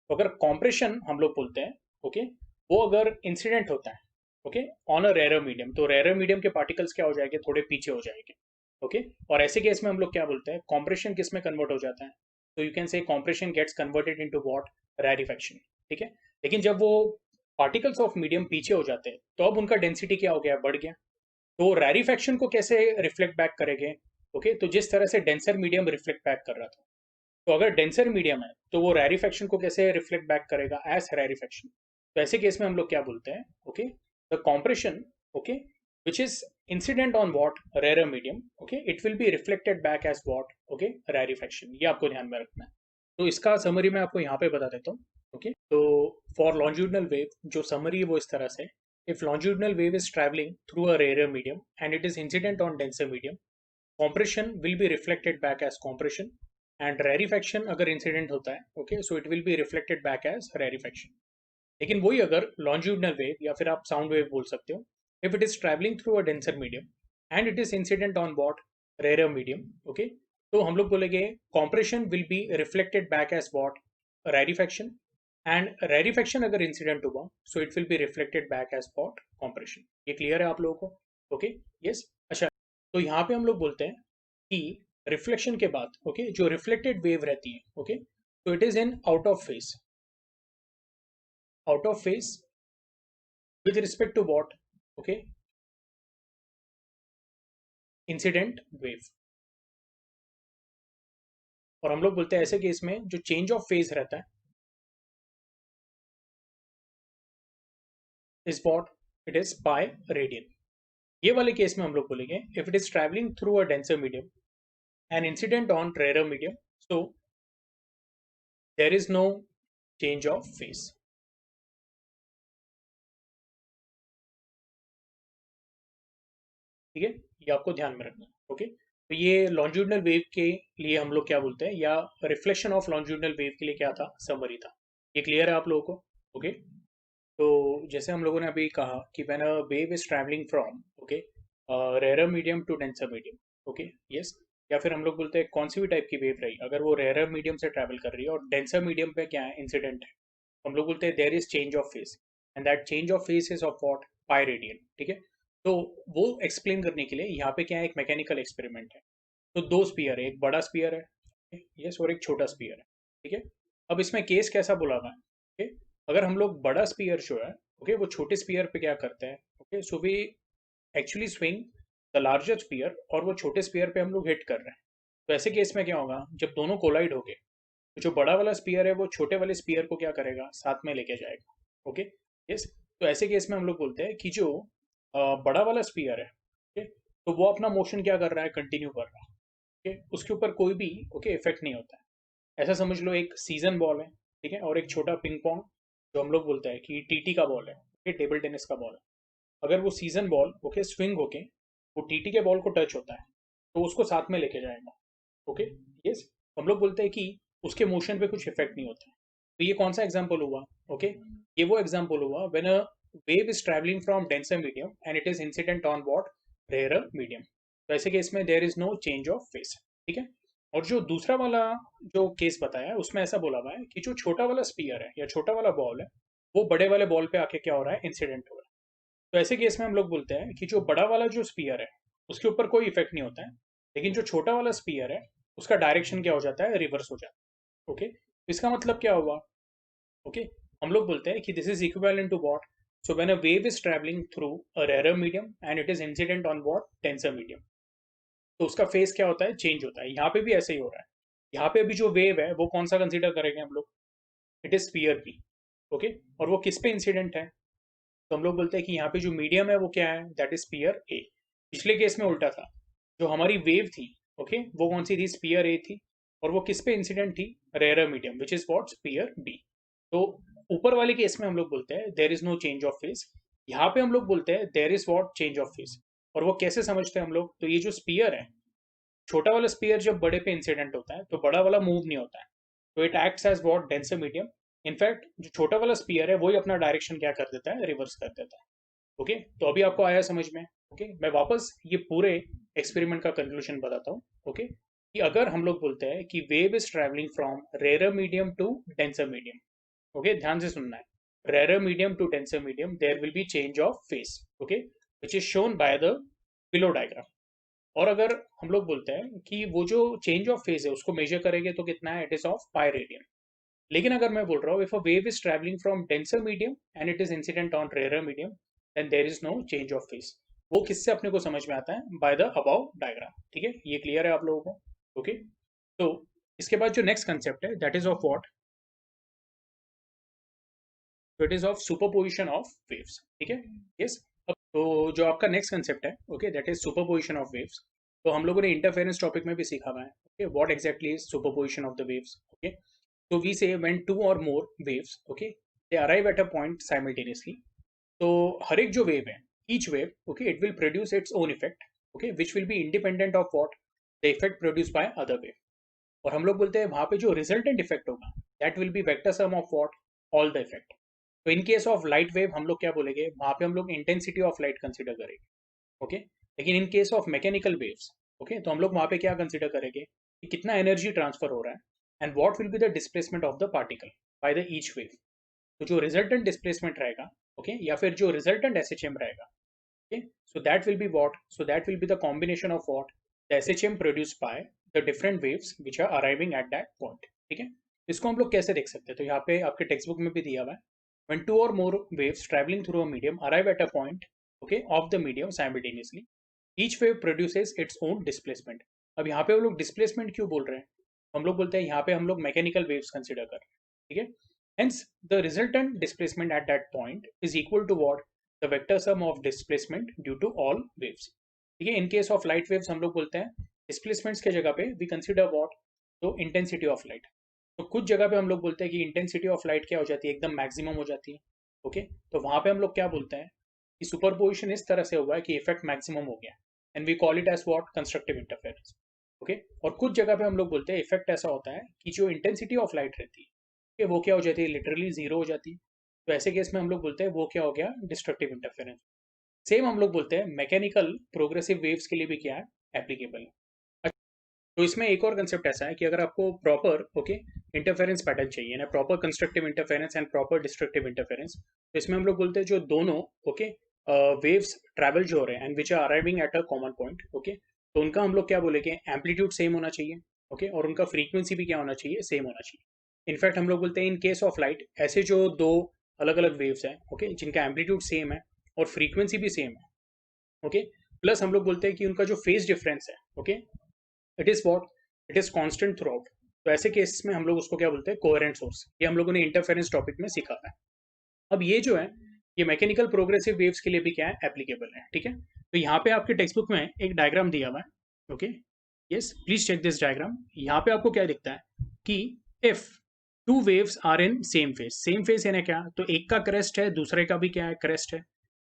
तो अगर कॉम्प्रेशन हम लोग बोलते हैं, ओके, वो अगर इंसिडेंट होता है, okay, on a rare medium, तो रेयर मीडियम के पार्टिकल्स क्या हो जाएंगे, थोड़े पीछे हो जाएंगे, ओके। और ऐसे केस में हम लोग क्या बोलते हैं, कॉम्प्रेशन किस में कन्वर्ट हो जाता है, तो you can say compression gets converted into what, rarefaction, ठीक है। लेकिन जब वो पार्टिकल्स ऑफ मीडियम पीछे हो जाते हैं तो अब उनका डेंसिटी क्या हो गया, बढ़ गया। तो रैरिफैक्शन को कैसे रिफ्लेक्ट बैक करेंगे, ओके, तो जिस तरह से डेंसर मीडियम रिफ्लेक्ट बैक कर रहा था, तो अगर डेंसर मीडियम है तो वो रैरिफैक्शन को कैसे रिफ्लेक्ट बैक करेगा, एज रैरिफैक्शन। तो ऐसे केस में हम लोग क्या बोलते हैं, okay, the compression, okay, which is incident on what, rare medium, okay, it will be reflected back as what, okay, rarefaction. ये आपको ध्यान में रखना है। तो इसका समरी मैं आपको यहाँ पे बता देता हूँ, ओके। तो फॉर लॉन्जिट्यूडिनल वेव जो समरी है वो इस तरह से, if longitudinal wave is travelling through a rare medium and it is incident on denser medium, compression will be reflected back as compression and rarefaction अगर इंसिडेंट होता है, okay, so it will be reflected back as rarefaction। लेकिन वही अगर longitudinal wave या फिर आप sound wave बोल सकते हो, if it is travelling through a denser medium and it is incident on what, rare medium, okay, तो हम लोग बोलेंगे compression will be reflected back as what, rarefaction, and rarefaction अगर इंसिडेंट हुआ so it will be reflected back as what, compression. ये clear है आप लोगों को, ओके, यस। अच्छा, तो यहाँ पे हम लोग बोलते हैं कि रिफ्लेक्शन के बाद, ओके, जो रिफ्लेक्टेड वेव रहती है, ओके, तो it is in out of phase, out of phase with respect to what, okay, incident wave. और हम लोग बोलते हैं ऐसे केस में जो चेंज ऑफ फेज रहता है is what, it is by radian. ये वाले केस में हम लोग बोलेंगे if it is travelling through a denser medium and incident on rare medium, so there is no change of phase, ठीक है। ये आपको ध्यान में रखना है, ओके। तो ये लॉन्जिट्यूडिनल वेव के लिए हम लोग क्या बोलते हैं, या रिफ्लेक्शन ऑफ लॉन्जिट्यूडिनल वेव के लिए क्या था, समरी था। ये क्लियर है आप लोगों को, ओके। तो जैसे हम लोगों ने अभी कहा कि when a wave is travelling from, okay, rare medium to denser medium, okay, yes, या फिर हम लोग बोलते हैं कौन सी भी टाइप की वेव रही अगर वो रेयर मीडियम से ट्रैवल कर रही है और डेंसर मीडियम पे क्या है, इंसिडेंट है, हम लोग बोलते हैं there is change of phase and that change of phase is of what, pi radian, ठीक है। तो वो एक्सप्लेन करने के लिए यहाँ पे क्या है, एक मैकेनिकल एक्सपेरिमेंट है। तो दो स्पीयर है, एक बड़ा स्पीयर है, यस, और एक छोटा स्पीयर है, ठीक है। अब इसमें केस कैसा बोला हुआ है, ओके, अगर हम लोग बड़ा स्पीयर जो है, ओके, वो छोटे स्पीयर पे क्या करते हैं, okay, so we actually swing the larger sphere और वो छोटे स्पीयर पे हम लोग हिट कर रहे हैं। तो ऐसे केस में क्या होगा, जब दोनों कोलाइड हो गए तो जो बड़ा वाला स्पीयर है वो छोटे वाले स्पीयर को क्या करेगा, साथ में लेके जाएगा, ओके, यस। तो ऐसे केस में हम लोग बोलते हैं कि जो बड़ा वाला स्पीयर है, ओके, तो वो अपना मोशन क्या कर रहा है, कंटिन्यू कर रहा है, ओके, उसके ऊपर कोई भी, ओके, इफेक्ट नहीं होता है। ऐसा समझ लो एक सीजन बॉल है, ठीक है, और एक छोटा पिंग पोंग जो हम लोग बोलते हैं कि टीटी का बॉल है, ओके, टेबल टेनिस का बॉल है। अगर वो सीजन बॉल, ओके, स्विंग होके वो टीटी के बॉल को टच होता है तो उसको साथ में लेके जाएगा, ओके, यस। हम लोग बोलते हैं कि उसके मोशन पे कुछ इफेक्ट नहीं होता है। तो ये कौन सा एग्जाम्पल हुआ, ओके, ये वो एग्जाम्पल हुआ when a wave is travelling from denser medium and it is incident on what, rare medium. तो ऐसे केस में there is no change of phase, ठीक है। और जो दूसरा वाला जो केस बताया है उसमें ऐसा बोला हुआ है कि जो छोटा वाला स्पीयर है या छोटा वाला बॉल है वो बड़े वाले बॉल पे आके क्या हो रहा है, इंसिडेंट हो रहा है। तो ऐसे केस में हम लोग बोलते हैं कि जो बड़ा वाला जो स्पीयर है उसके ऊपर कोई इफेक्ट नहीं होता है, लेकिन जो छोटा वाला स्पीयर है उसका डायरेक्शन क्या हो जाता है, रिवर्स हो जाता है, ओके। तो इसका मतलब क्या हुआ, ओके, हम लोग बोलते हैं कि this is equivalent to what, So when a wave is traveling through a rarer medium and it is incident on what denser medium, तो उसका फेस क्या होता है, चेंज होता है। यहाँ पे भी ऐसे ही हो रहा है। यहाँ पे भी जो वेव है वो कौन सा कंसीडर करेंगे हम लोग, it is sphere B. Okay, और वो किस पे इंसिडेंट है, तो हम लोग बोलते हैं कि यहाँ पे जो मीडियम है वो क्या है, दैट इज स्फीयर ए। पिछले केस में उल्टा था, जो हमारी वेव थी, ओके, वो कौन सी थी, स्फीयर ए थी, और वो किस पे इंसिडेंट थी, rare medium, which is what, sphere B. तो ऊपर वाले केस में हम लोग बोलते हैं there is no change of phase, यहाँ पे हम लोग बोलते हैं there is what, change of phase. और वो कैसे समझते हैं हम लोग, तो ये जो स्पीयर है, छोटा वाला स्पीयर जब बड़े पे इंसिडेंट होता है तो बड़ा वाला मूव नहीं होता है, तो it acts as what, denser medium. In fact जो छोटा वाला स्पीयर है वही अपना डायरेक्शन क्या कर देता है, रिवर्स कर देता है। ओके, तो अभी आपको आया समझ में। ओके, मैं वापस ये पूरे एक्सपेरिमेंट का कंक्लूजन बताता हूँ। ओके, कि अगर हम लोग बोलते हैं कि wave is travelling from rare medium to denser medium, okay, ध्यान से सुनना है, rare medium to denser medium there will be change of phase, okay, which is shown by the below diagram. और अगर हम लोग बोलते हैं कि वो जो चेंज ऑफ फेज है उसको मेजर करेंगे तो कितना है, it is of pi radian. लेकिन अगर मैं बोल रहा हूँ if a wave is travelling from denser medium and it is incident on rare medium, then there is no change of phase. वो किससे अपने को समझ में आता है, बाय द अबाउ डायग्राम। ठीक है, ये क्लियर है आप लोगों को। ओके, तो इसके बाद जो नेक्स्ट कंसेप्ट है दैट इज ऑफ व्हाट, तो it is of superposition of waves. ठीक है, यस। तो जो आपका नेक्स्ट कंसेप्ट है, okay, that is superposition of waves. तो हम लोगों ने इंटरफेरेंस टॉपिक में भी सीखा हुआ है। Okay, what exactly is superposition of the waves. Okay, so we say when two or more waves, okay, they arrive at a point simultaneously, तो हर एक जो वेव है, each wave, okay, it will produce its own effect, okay, which will be independent of what, the effect produced by other wave। और हम लोग बोलते हैं वहां पे जो रिजल्टेंट इफेक्ट होगा that will be vector sum of what, all the effect। तो इन केस ऑफ लाइट वेव हम लोग क्या बोलेंगे, वहां पे हम लोग इंटेंसिटी ऑफ लाइट कंसिडर करेंगे। ओके, लेकिन इन case of mechanical waves, okay, तो हम लोग वहां पे क्या कंसिडर करेंगे कि कितना एनर्जी ट्रांसफर हो रहा है and what will be the displacement of the particle by the each wave. तो जो रिजल्टेंट डिस्प्लेसमेंट रहेगा, ओके, या फिर जो रिजल्टेंट एसएचएम रहेगा, okay, so that will be what, so that will be the combination of what, the SHM produced by the different waves which are arriving at that point. ठीक है, इसको हम लोग कैसे देख सकते हैं, तो यहाँ पे आपके टेक्स्ट बुक में भी दिया हुआ है, when two or more waves traveling through a medium arrive at a point, okay, of the medium simultaneously, each wave produces its own displacement। अब यहाँ पे हम लोग डिस्प्लेसमेंट क्यों बोल रहे हैं, हम लोग बोलते हैं यहाँ पे हम लोग मैकेनिकल वेव्स कंसिडर कर रहे हैं। ठीक है, hence the resultant displacement at that point is equal to what, the vector sum of displacement due to all waves। ठीक है, इन केस ऑफ लाइट वेव्स हम लोग बोलते हैं डिस्प्लेसमेंट्स के जगह पे वी कंसिडर व्हाट, तो इंटेंसिटी ऑफ लाइट। तो कुछ जगह पे हम लोग बोलते हैं कि इंटेंसिटी ऑफ लाइट क्या हो जाती है, एकदम मैक्सिमम हो जाती है। ओके, तो वहां पे हम लोग क्या बोलते हैं कि सुपरपोजिशन इस तरह से हुआ है कि इफेक्ट मैक्सिमम हो गया, and we call it as what, constructive interference. Okay, और कुछ जगह पे हम लोग बोलते हैं इफेक्ट ऐसा होता है कि जो इंटेंसिटी ऑफ लाइट रहती है, okay, वो क्या हो जाती है, लिटरली जीरो हो जाती है। तो ऐसे केस में हम लोग बोलते हैं वो क्या हो गया, डिस्ट्रक्टिव इंटरफेरेंस। सेम हम लोग बोलते हैं मैकेनिकल प्रोग्रेसिव वेव्स के लिए भी क्या है, एप्लीकेबल है। तो इसमें एक और कंसेप्ट ऐसा है कि अगर आपको प्रॉपर, ओके, इंटरफेरेंस पैटर्न चाहिए ना, proper constructive interference and proper destructive interference, तो इसमें हम लोग बोलते हैं जो दोनों, ओके, वेव्स ट्रैवल जो हो रहे हैं and which are arriving at a common point, okay, तो उनका हम लोग क्या बोलेंगे, एम्पलीट्यूड सेम होना चाहिए। ओके, और उनका फ्रीक्वेंसी भी क्या होना चाहिए, सेम होना चाहिए। इनफैक्ट हम लोग बोलते हैं इन केस ऑफ लाइट ऐसे जो दो अलग अलग वेव्स हैं, ओके, जिनका एम्पलीट्यूड सेम है और फ्रीक्वेंसी भी सेम है, ओके, प्लस हम लोग बोलते हैं कि उनका जो फेज डिफरेंस है, okay, it is what, it is constant through out. तो ऐसे केस में हम लोग उसको क्या बोलते हैं, कोहेरेंट सोर्स। ये हम लोगों ने इंटरफेरेंस टॉपिक में सीखा था। अब ये जो है, ये मैकेनिकल प्रोग्रेसिव वेव्स के लिए भी क्या है, एप्लीकेबल है। ठीक है, तो यहाँ पे आपके टेक्स्ट बुक में एक डायग्राम दिया हुआ है। Okay, yes, please check this diagram. यहाँ पे आपको क्या दिखता है कि if two waves are in same phase, same phase यानी क्या, तो एक का क्रेस्ट है, दूसरे का भी क्या है, क्रेस्ट है।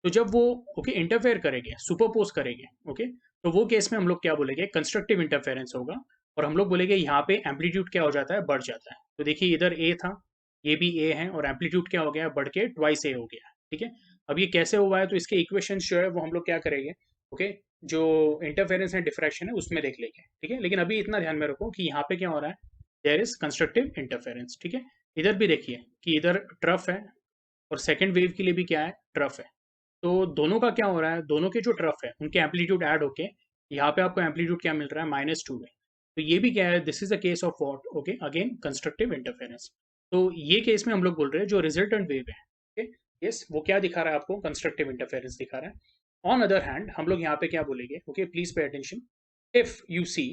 तो जब वो, ओके, इंटरफेयर करेंगे, सुपरपोज करेंगे, ओके, तो वो केस में हम लोग क्या बोलेंगे, कंस्ट्रक्टिव इंटरफेरेंस होगा। और हम लोग बोलेंगे यहाँ पे एम्पलीट्यूड क्या हो जाता है, बढ़ जाता है। तो देखिए इधर ए था, ये भी ए है, और एम्पलीट्यूड क्या हो गया, बढ़ के ट्वाइस ए हो गया। ठीक है, अब ये कैसे हुआ है, तो इसके इक्वेशन जो है वो हम लोग क्या करेंगे, ओके, जो इंटरफेरेंस है, डिफ्रैक्शन है, उसमें देख लेंगे। ठीक है, लेकिन अभी इतना ध्यान में रखो कि यहाँ पे क्या हो रहा है, देयर इज कंस्ट्रक्टिव इंटरफेरेंस। ठीक है, इधर भी देखिए कि इधर ट्रफ है, और सेकेंड वेव के लिए भी क्या है, ट्रफ है। तो दोनों का क्या हो रहा है, दोनों के जो ट्रफ है उनके एम्पलीट्यूड ऐड होके यहाँ पे आपको एम्पलीट्यूड क्या मिल रहा है, -2 है। तो ये भी क्या है, this is a case of what, okay, again constructive interference. तो ये केस में हम लोग बोल रहे हैं जो रिजल्टेंट वेव है, ओके, यस, वो क्या दिखा रहा है आपको, कंस्ट्रक्टिव इंटरफेरेंस दिखा रहा है। ऑन अदर हैंड हम लोग यहाँ पे क्या बोलेंगे, okay please pay attention, if you see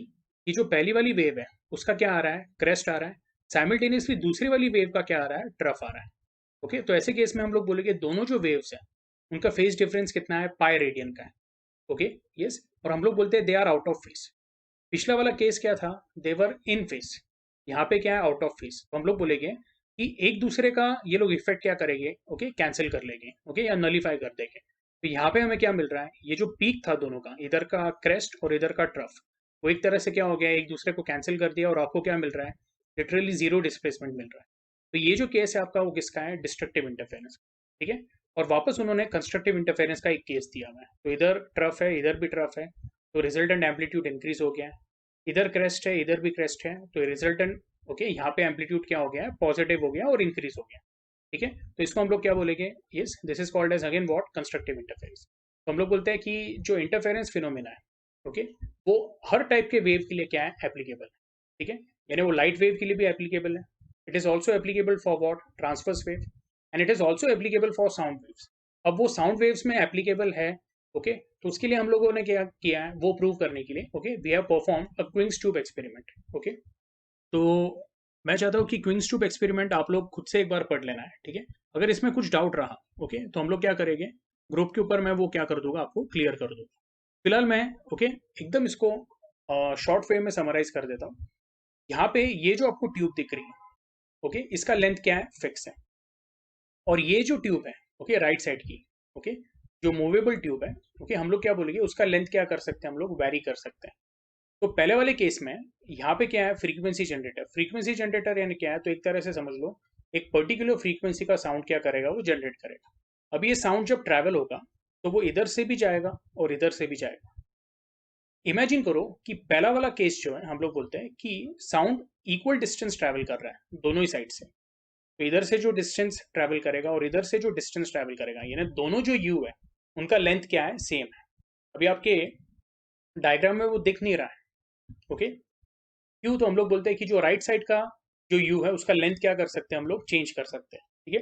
कि जो पहली वाली वेव है उसका क्या आ रहा है, क्रेस्ट आ रहा है, साइमल्टेनियसली दूसरी वाली वेव का क्या आ रहा है, ट्रफ आ रहा है। ओके, तो ऐसे केस में हम लोग बोलेंगे दोनों जो वेव्स हैं उनका फेज डिफरेंस कितना है, पाई रेडियन का है। ओके, यस, और हम लोग बोलते हैं they are out of phase. पिछला वाला केस क्या था, देवर इन फेज, यहाँ पे क्या है, आउट ऑफ फेज। तो हम लोग बोलेंगे कि एक दूसरे का ये लोग इफेक्ट क्या करेंगे, ओके कैंसिल कर लेंगे, ओके या नलीफाई कर देंगे। तो यहाँ पे हमें क्या मिल रहा है, ये जो पीक था दोनों का, इधर का क्रेस्ट और इधर का ट्रफ, वो एक तरह से क्या हो गया, एक दूसरे को कैंसिल कर दिया और आपको क्या मिल रहा है, लिटरली जीरो डिस्प्लेसमेंट मिल रहा है। तो ये जो केस है आपका वो किसका है, डिस्ट्रक्टिव इंटरफेरेंस, ठीक है। और वापस उन्होंने कंस्ट्रक्टिव इंटरफेरेंस का एक केस दिया हुआ है, तो इधर ट्रफ है इधर भी ट्रफ है, तो रिजल्टेंट एम्पलीट्यूड इंक्रीज हो गया है, इधर क्रेस्ट है इधर भी क्रेस्ट है, तो रिजल्टेंट ओके यहाँ पे एम्पलीट्यूड क्या हो गया है, पॉजिटिव हो गया और इंक्रीज हो गया, ठीक है। तो इसको हम लोग क्या बोलेंगे, yes this is called as again what, constructive interference. तो हम लोग बोलते हैं कि जो इंटरफेरेंस फिनोमेना है, ओके वो हर टाइप के वेव के लिए क्या है, एप्लीकेबल है, ठीक है। यानी वो लाइट वेव के लिए भी एप्लीकेबल है, it is also applicable for what, transverse wave, and it is also applicable for sound waves. अब वो साउंड वेव्स में एप्लीकेबल है, ओके तो उसके लिए हम लोगों ने क्या किया है, वो प्रूव करने के लिए okay we have perform a Quincke's tube experiment. Okay, तो मैं चाहता हूँ कि क्विंग्स ट्यूब एक्सपेरिमेंट आप लोग खुद से एक बार पढ़ लेना है, ठीक है। अगर इसमें कुछ डाउट रहा ओके तो हम लोग क्या करेंगे, ग्रुप के ऊपर मैं वो क्या कर दूंगा, आपको क्लियर कर दूंगा। फिलहाल मैं ओके एकदम इसको शॉर्ट वे में समराइज कर देता हूँ। यहाँ पे ये जो आपको ट्यूब दिख रही है, ओके इसका लेंथ क्या है, फिक्स है। और ये जो ट्यूब है ओके राइट साइड की, ओके जो मूवेबल ट्यूब है, ओके हम लोग क्या बोलेंगे, उसका लेंथ क्या कर सकते हैं, हम लोग वेरी कर सकते हैं। तो पहले वाले केस में यहाँ पे क्या है, फ्रीक्वेंसी जनरेटर। फ्रीक्वेंसी जनरेटर यानी क्या है, तो एक तरह से समझ लो एक पर्टिकुलर फ्रीक्वेंसी का साउंड क्या करेगा, वो जनरेट करेगा। अब ये साउंड जब ट्रैवल होगा तो वो इधर से भी जाएगा और इधर से भी जाएगा। इमेजिन करो कि पहला वाला केस जो है हम लोग बोलते हैं कि साउंड इक्वल डिस्टेंस ट्रैवल कर रहा है दोनों ही साइड से। तो इधर से जो डिस्टेंस ट्रैवल करेगा और इधर से जो डिस्टेंस ट्रैवल करेगा, यानी दोनों जो यू है उनका लेंथ क्या है, सेम है। अभी आपके डायग्राम में वो दिख नहीं रहा है, ओके क्यों, तो हम लोग बोलते हैं कि जो राइट साइड का जो यू है उसका लेंथ क्या कर सकते हैं, हम लोग चेंज कर सकते हैं, ठीक है।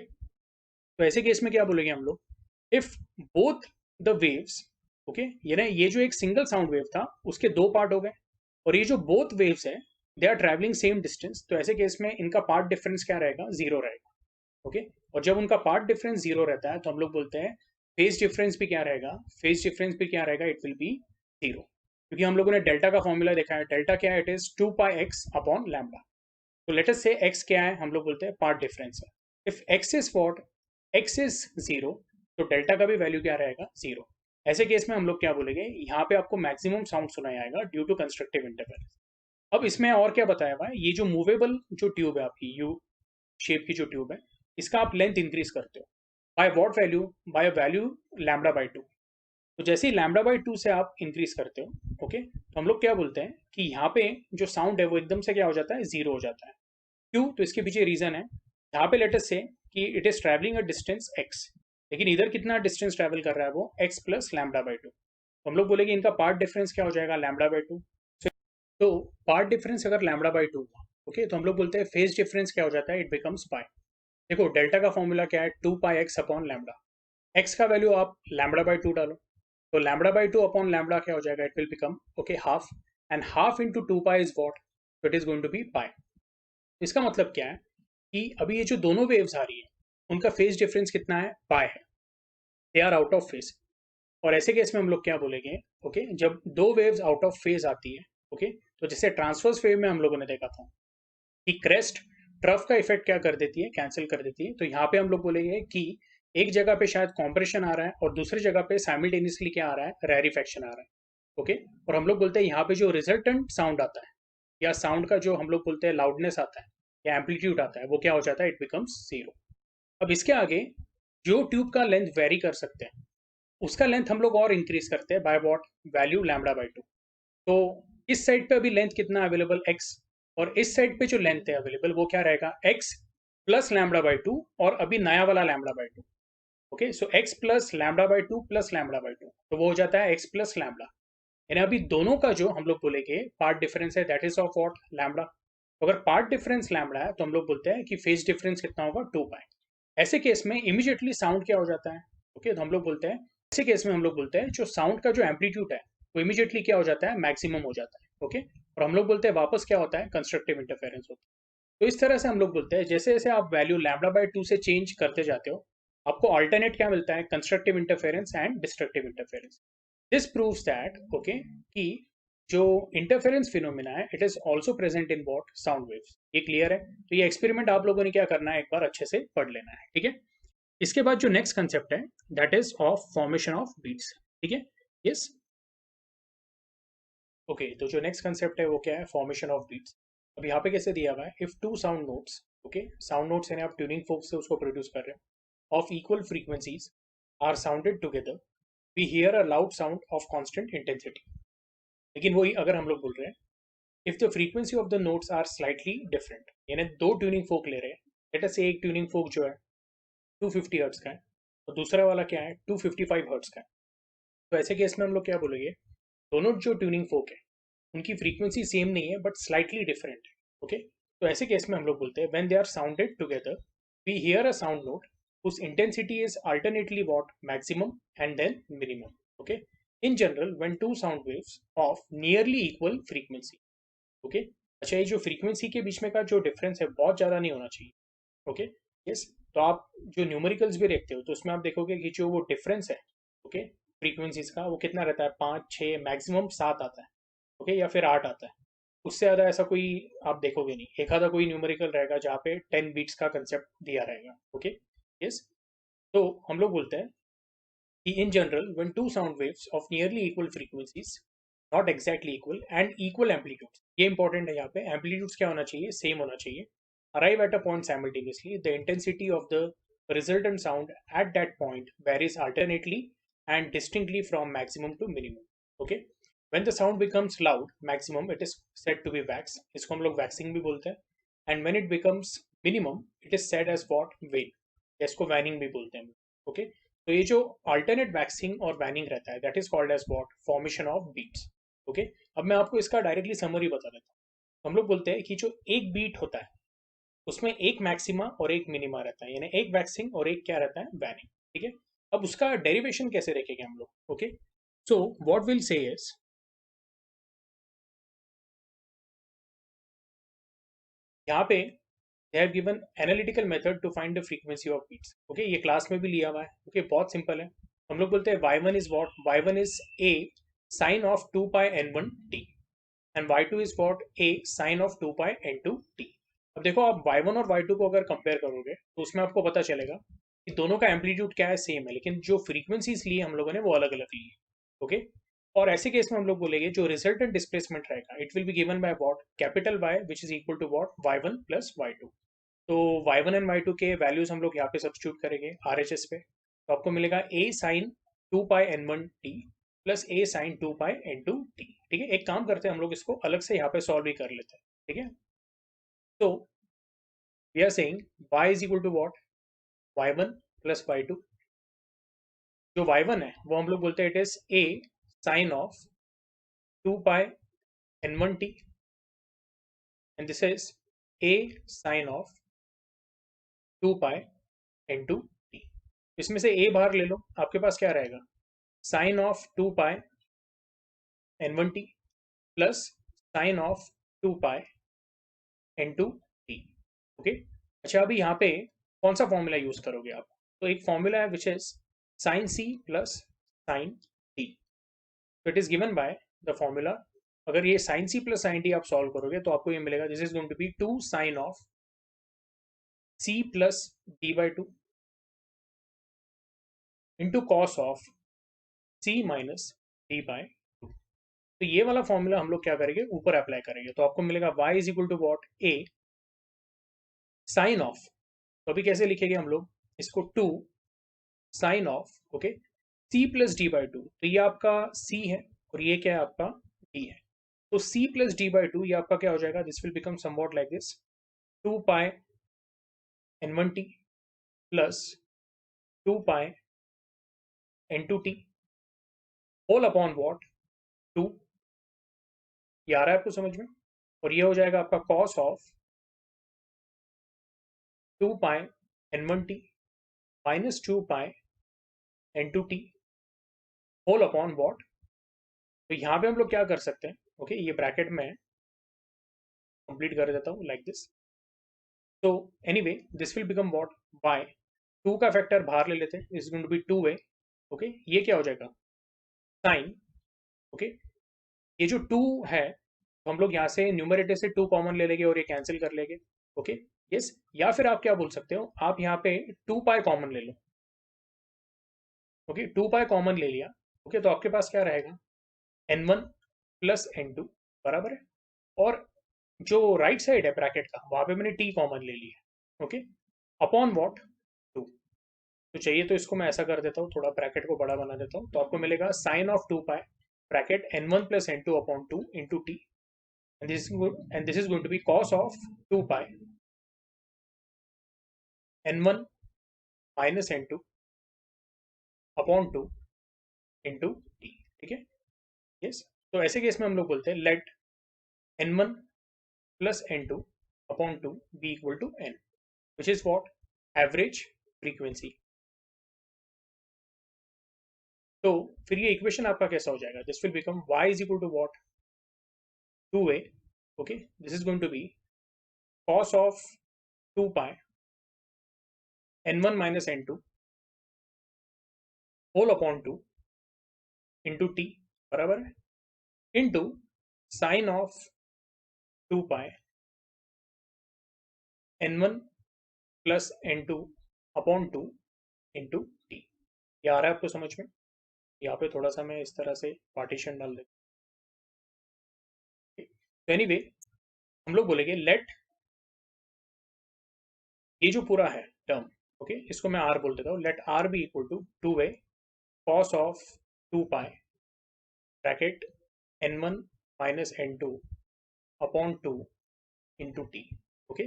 तो ऐसे केस में क्या बोलेंगे हम लोग, if both the waves, okay यानी ये जो एक सिंगल साउंड वेव था उसके दो पार्ट हो गए, और ये जो बोथ वेव्स है they are travelling same distance, तो ऐसे केस में इनका पार्ट डिफरेंस क्या रहेगा, जीरो रहेगा, ओके। और जब उनका पार्ट डिफरेंस जीरो रहता है तो हम लोग बोलते हैं फेज डिफरेंस भी क्या रहेगा, फेज डिफरेंस भी क्या रहेगा, इट विल बी जीरो। क्योंकि हम लोगों ने डेल्टा का फॉर्मूला देखा है, डेल्टा क्या है, it is 2 π x upon lambda. तो लेट अस से x क्या है, हम लोग बोलते हैं पार्ट डिफरेंस है। If x is what, x is zero, तो डेल्टा का भी वैल्यू क्या रहेगा, जीरो। ऐसे केस में हम लोग क्या बोलेंगे, यहाँ पे आपको मैक्सिमम साउंड सुनाई आएगा ड्यू टू कंस्ट्रक्टिव इंटरफेरेंस। अब इसमें और क्या बताया हुआ है, ये जो मूवेबल जो ट्यूब है आपकी यू शेप की जो ट्यूब है, इसका आप लेंथ इंक्रीज करते हो by what value, by value lambda by to. तो जैसे ही लैम्डा बाई टू से आप इंक्रीज करते हो ओके तो हम लोग क्या बोलते हैं कि यहाँ पे जो साउंड है वो एकदम से क्या हो जाता है, जीरो हो जाता है। क्यों, तो इसके पीछे रीजन है, यहाँ पे लेटेस्ट से कि it is travelling a distance x, लेकिन इधर कितना डिस्टेंस ट्रैवल कर रहा है वो x plus lambda by to. तो हम लोग बोलेंगे इनका पार्ट डिफरेंस क्या हो जाएगा, लैम्डा बाई टू। तो पार्ट डिफरेंस अगर लैम्डा बाई टू हुआ ओके तो हम लोग बोलते हैं फेज डिफरेंस क्या हो जाता है, इट बिकम्स पाई। देखो डेल्टा का फॉर्मूला क्या है, 2 π x अपॉन लैम्डा। x का वैल्यू आप लैम्डा बाई टू डालो, तो lambda by two upon lambda क्या हो जाएगा, it will become okay half, and half into 2 π is what, तो it is going to be pi. इसका मतलब क्या है कि अभी ये जो दोनों वेव्स आ रही है उनका फेज डिफरेंस कितना है, पाई है, they are out of phase. और ऐसे केस में हम लोग क्या बोलेंगे, ओके जब दो वेव्स आउट ऑफ फेज आती है ओके तो जैसे ट्रांसवर्स वेव में हम लोगों ने देखा था कि क्रेस्ट ट्रफ का इफेक्ट क्या कर देती है, कैंसिल कर देती है। तो यहाँ पे हम लोग बोलेंगे कि एक जगह पे शायद कॉम्प्रेशन आ रहा है और दूसरी जगह पे साइमल्टेनियसली क्या आ रहा है, रैरिफैक्शन आ रहा है, ओके। और हम लोग बोलते हैं यहाँ पे जो रिजल्टेंट साउंड आता है या साउंड का जो हम लोग बोलते हैं लाउडनेस आता है या एम्पलीट्यूड आता है, वो क्या हो जाता है, इट बिकम्स जीरो। अब इसके आगे जो ट्यूब का लेंथ वेरी कर सकते हैं उसका लेंथ हम लोग और इंक्रीज करते हैं by what, value lambda by to. तो इस साइड पे अभी लेंथ कितना अवेलेबल, x, और इस साइड पे जो लेंथ है अवेलेबल वो क्या रहेगा, x plus lambda by two, और अभी नया वाला lambda by to. Okay so x plus lambda by two plus lambda by to, तो वो हो जाता है x प्लस लैम्डा। यानी अभी दोनों का जो हम लोग बोलेंगे पार्ट डिफरेंस है that is of what, lambda. अगर पार्ट डिफरेंस लैम्डा है तो हम लोग बोलते हैं कि फेज डिफरेंस कितना होगा, 2 π। ऐसे केस में इमीडिएटली साउंड क्या हो जाता है? ओके, तो हम लोग बोलते हैं, ऐसे केस में हम लोग बोलते हैं जो साउंड का जो एम्पलीट्यूड है वो इमीडिएटली क्या हो जाता है? मैक्सिमम हो जाता है। ओके, और हम लोग बोलते हैं वापस क्या होता है? कंस्ट्रक्टिव इंटरफेरेंस होता है। तो इस तरह से हम लोग बोलते हैं जैसे जैसे आप वैल्यू लैम्डा बाय 2 से चेंज करते जाते हो, आपको अल्टरनेट क्या मिलता है? Constructive interference and destructive interference. This proves that okay कि जो इंटरफेरेंस फिनोमिना है it is also present in what? Sound waves. ये क्लियर है? तो ये एक्सपेरिमेंट आप लोगों ने क्या करना है, एक बार अच्छे से पढ़ लेना है। ठीक है, इसके बाद जो नेक्स्ट कंसेप्ट है that is of formation of beats. ठीक है, यस। ओके, तो जो नेक्स्ट कंसेप्ट है वो क्या है? Formation of beats. अब यहाँ पे कैसे दिया हुआ है? If two sound notes, okay, sound notes यानी आप ट्यूनिंग फोक से उसको प्रोड्यूस कर रहे हो, of equal frequencies are sounded together, we hear a loud sound of constant intensity. लेकिन वही अगर हम लोग बोल रहे हैं if the frequency of the notes are slightly different, यानी दो ट्यूनिंग फोक ले रहे हैं, लेट अस से एक ट्यूनिंग फोक जो है 250 हर्ट्ज का है और दूसरा वाला क्या है? 255 हर्ट्ज का है। तो ऐसे केस में हम लोग क्या बोलेंगे? दोनों जो ट्यूनिंग फोक है उनकी फ्रीक्वेंसी सेम नहीं है बट स्लाइटली डिफरेंट है। ओके, तो ऐसे केस में हम लोग बोलते हैं when they are sounded together we hear a sound note whose intensity is alternately what? Maximum and then minimum. Okay, in general when two sound waves of nearly equal frequency, okay, अच्छा, ये जो frequency के बीच में का जो difference है बहुत ज़्यादा नहीं होना चाहिए। Okay, yes. तो आप जो न्यूमेरिकल्स भी देखते हो तो उसमें आप देखोगे कि जो वो डिफरेंस है, ओके, फ्रीक्वेंसीज का वो कितना रहता है? 5 6 मैक्सिमम 7 आता है। ओके, या फिर 8 आता है। उससे ज़्यादा ऐसा कोई आप देखोगे नहीं। एक आधा कोई न्यूमेरिकल रहेगा जहाँ पे 10 बीट्स का कंसेप्ट दिया रहेगा। Okay, yes. तो हम लोग बोलते हैं कि in general when two sound waves of nearly equal frequencies, not exactly equal, and equal amplitudes, ये important है यहाँ पे, amplitudes क्या होना चाहिए? सेम होना चाहिए, arrive at a point simultaneously, the intensity of the resultant sound at that point varies alternately and distinctly from maximum to minimum. Okay, when the sound becomes loud maximum it is said to be wax, इसको हम लोग waxing भी बोलते हैं, and when it becomes minimum it is said as what? wane, इसको waning भी बोलते हैं। ओके, तो ये जो अल्टरनेट वैक्सिंग और वैनिंग रहता है that is called as what? Formation of beats. Okay, अब मैं आपको इसका डायरेक्टली समरी बता देता हूँ। हम लोग बोलते हैं कि जो एक बीट होता है उसमें एक मैक्सिमा और एक मिनिमा रहता है, यानी एक वैक्सिंग और एक क्या रहता है? वैनिंग। ठीक है, अब उसका डेरिवेशन कैसे रखेंगे हम लोग? Okay, so what will say is, यहाँ पे they have given analytical method to find the frequency of beats. Okay, ये क्लास में भी लिया हुआ है। ओके, बहुत सिंपल है। हम लोग बोलते हैं y1 is what? y1 is a sin of 2 pi n1 t and y2 is what? a sin of 2 pi n2 t। अब देखो, आप y1 और y2 को अगर कंपेयर करोगे तो उसमें आपको पता चलेगा कि दोनों का एम्पलीट्यूड क्या है? सेम है, लेकिन जो फ्रीक्वेंसीज ली हम लोगों ने वो अलग अलग ली है। ओके, और ऐसे केस में हम लोग बोलेंगे जो रिजल्टेंट डिस्प्लेसमेंट रहेगा it will be given by what? Capital Y which is equal to what? y1 plus y2। तो y1 एंड y2 के वैल्यूज हम लोग यहाँ पे सब्स्टिट्यूट करेंगे RHS पे, तो आपको मिलेगा a sine 2 pi n1 t plus a sine 2 pi n2 t। ठीक है, एक काम करते हैं, हम लोग इसको अलग से यहाँ पे सॉल्व भी कर लेते हैं। ठीक है, तो we are saying y is equal to what? y1 plus y2। जो y1 है वो हम लोग बोलते हैं it is a sine of 2 pi n1 t and this is a sine of 2 pi n2 t। इसमें से a बाहर ले लो, आपके पास क्या रहेगा? Sine of 2 pi n1 t plus sine of 2 pi n2 t। Okay, अच्छा, अभी यहाँ पे कौन सा फॉर्मूला यूज करोगे आप? तो एक फॉर्मूला है which is sine c plus sine t। तो it is given by the formula, अगर ये sine c plus sine t आप सॉल्व करोगे तो आपको ये मिलेगा this is going to be 2 sine of c plus d by 2 into cos of c minus d by 2। तो ये वाला फॉर्मूला हम लोग क्या करेंगे? ऊपर अप्लाई करेंगे, तो आपको मिलेगा y is equal to what? a sine of, तो अभी कैसे लिखेंगे हम लोग इसको? 2 sine of, okay, c plus d by 2, तो ये आपका c है और ये क्या है? आपका d है। तो c प्लस डी बाई 2 ये आपका क्या हो जाएगा? This will become somewhat like this 2 pi n1 t plus 2 pi n2 t whole upon what? 2। ये आ रहा है आपको समझ में? और ये हो जाएगा आपका cos of 2 pi n1 t minus 2 pi into t whole upon what. तो यहाँ पे हम लोग क्या कर सकते हैं, ओके ये ब्रैकेट में कंप्लीट कर देता हूँ लाइक दिस। तो anyway this will become what, by 2 का फैक्टर बाहर ले लेते हैं, is going to be 2a। Okay ये क्या हो जाएगा, साइन। ओके ये जो 2 है तो हम लोग यहाँ से न्यूमरेटर से 2 कॉमन ले लेंगे और ये कैंसिल कर लेंगे। ओके यस, या फिर आप क्या बोल सकते हो, आप यहाँ पे 2 पाई कॉमन ले लो। ओके 2 पाई कॉमन ले लिया। ओके तो आपके पास क्या रहेगा, n1 प्लस n2 बराबर है, और जो राइट साइड है ब्रैकेट का वहां पे मैंने t कॉमन ले लिया। Okay upon what, 2। तो चाहिए तो इसको मैं ऐसा कर देता हूँ, थोड़ा ब्रैकेट को बड़ा बना देता हूँ, तो आपको मिलेगा sine of 2 pi bracket n1 plus n2 upon 2 into t, and this is going to be cos of 2 pi n1 minus n2 upon 2 into t. ठीक है यस, तो ऐसे केस में हम लोग बोलते हैं let n1 plus n2 upon 2 be equal to n, which is what, average frequency. तो फिर ये इक्वेशन आपका कैसा हो जाएगा, this will become y is equal to what, 2a। Okay this is going to be cos of 2 pi n1 minus n2 whole upon 2 into t बराबर है, into sin of 2 pi n1 plus n2 upon 2 into t। ये आ रहा है आपको समझ में, यहाँ पे थोड़ा सा मैं इस तरह से पार्टीशन डाल देता हूँ। तो एनीवे हम लोग बोलेंगे लेट ये जो पूरा है टर्म, ओके इसको मैं r बोल देता हूँ, let r be equal to 2a cos of 2 pi bracket n1 minus n2 upon 2 into t. Okay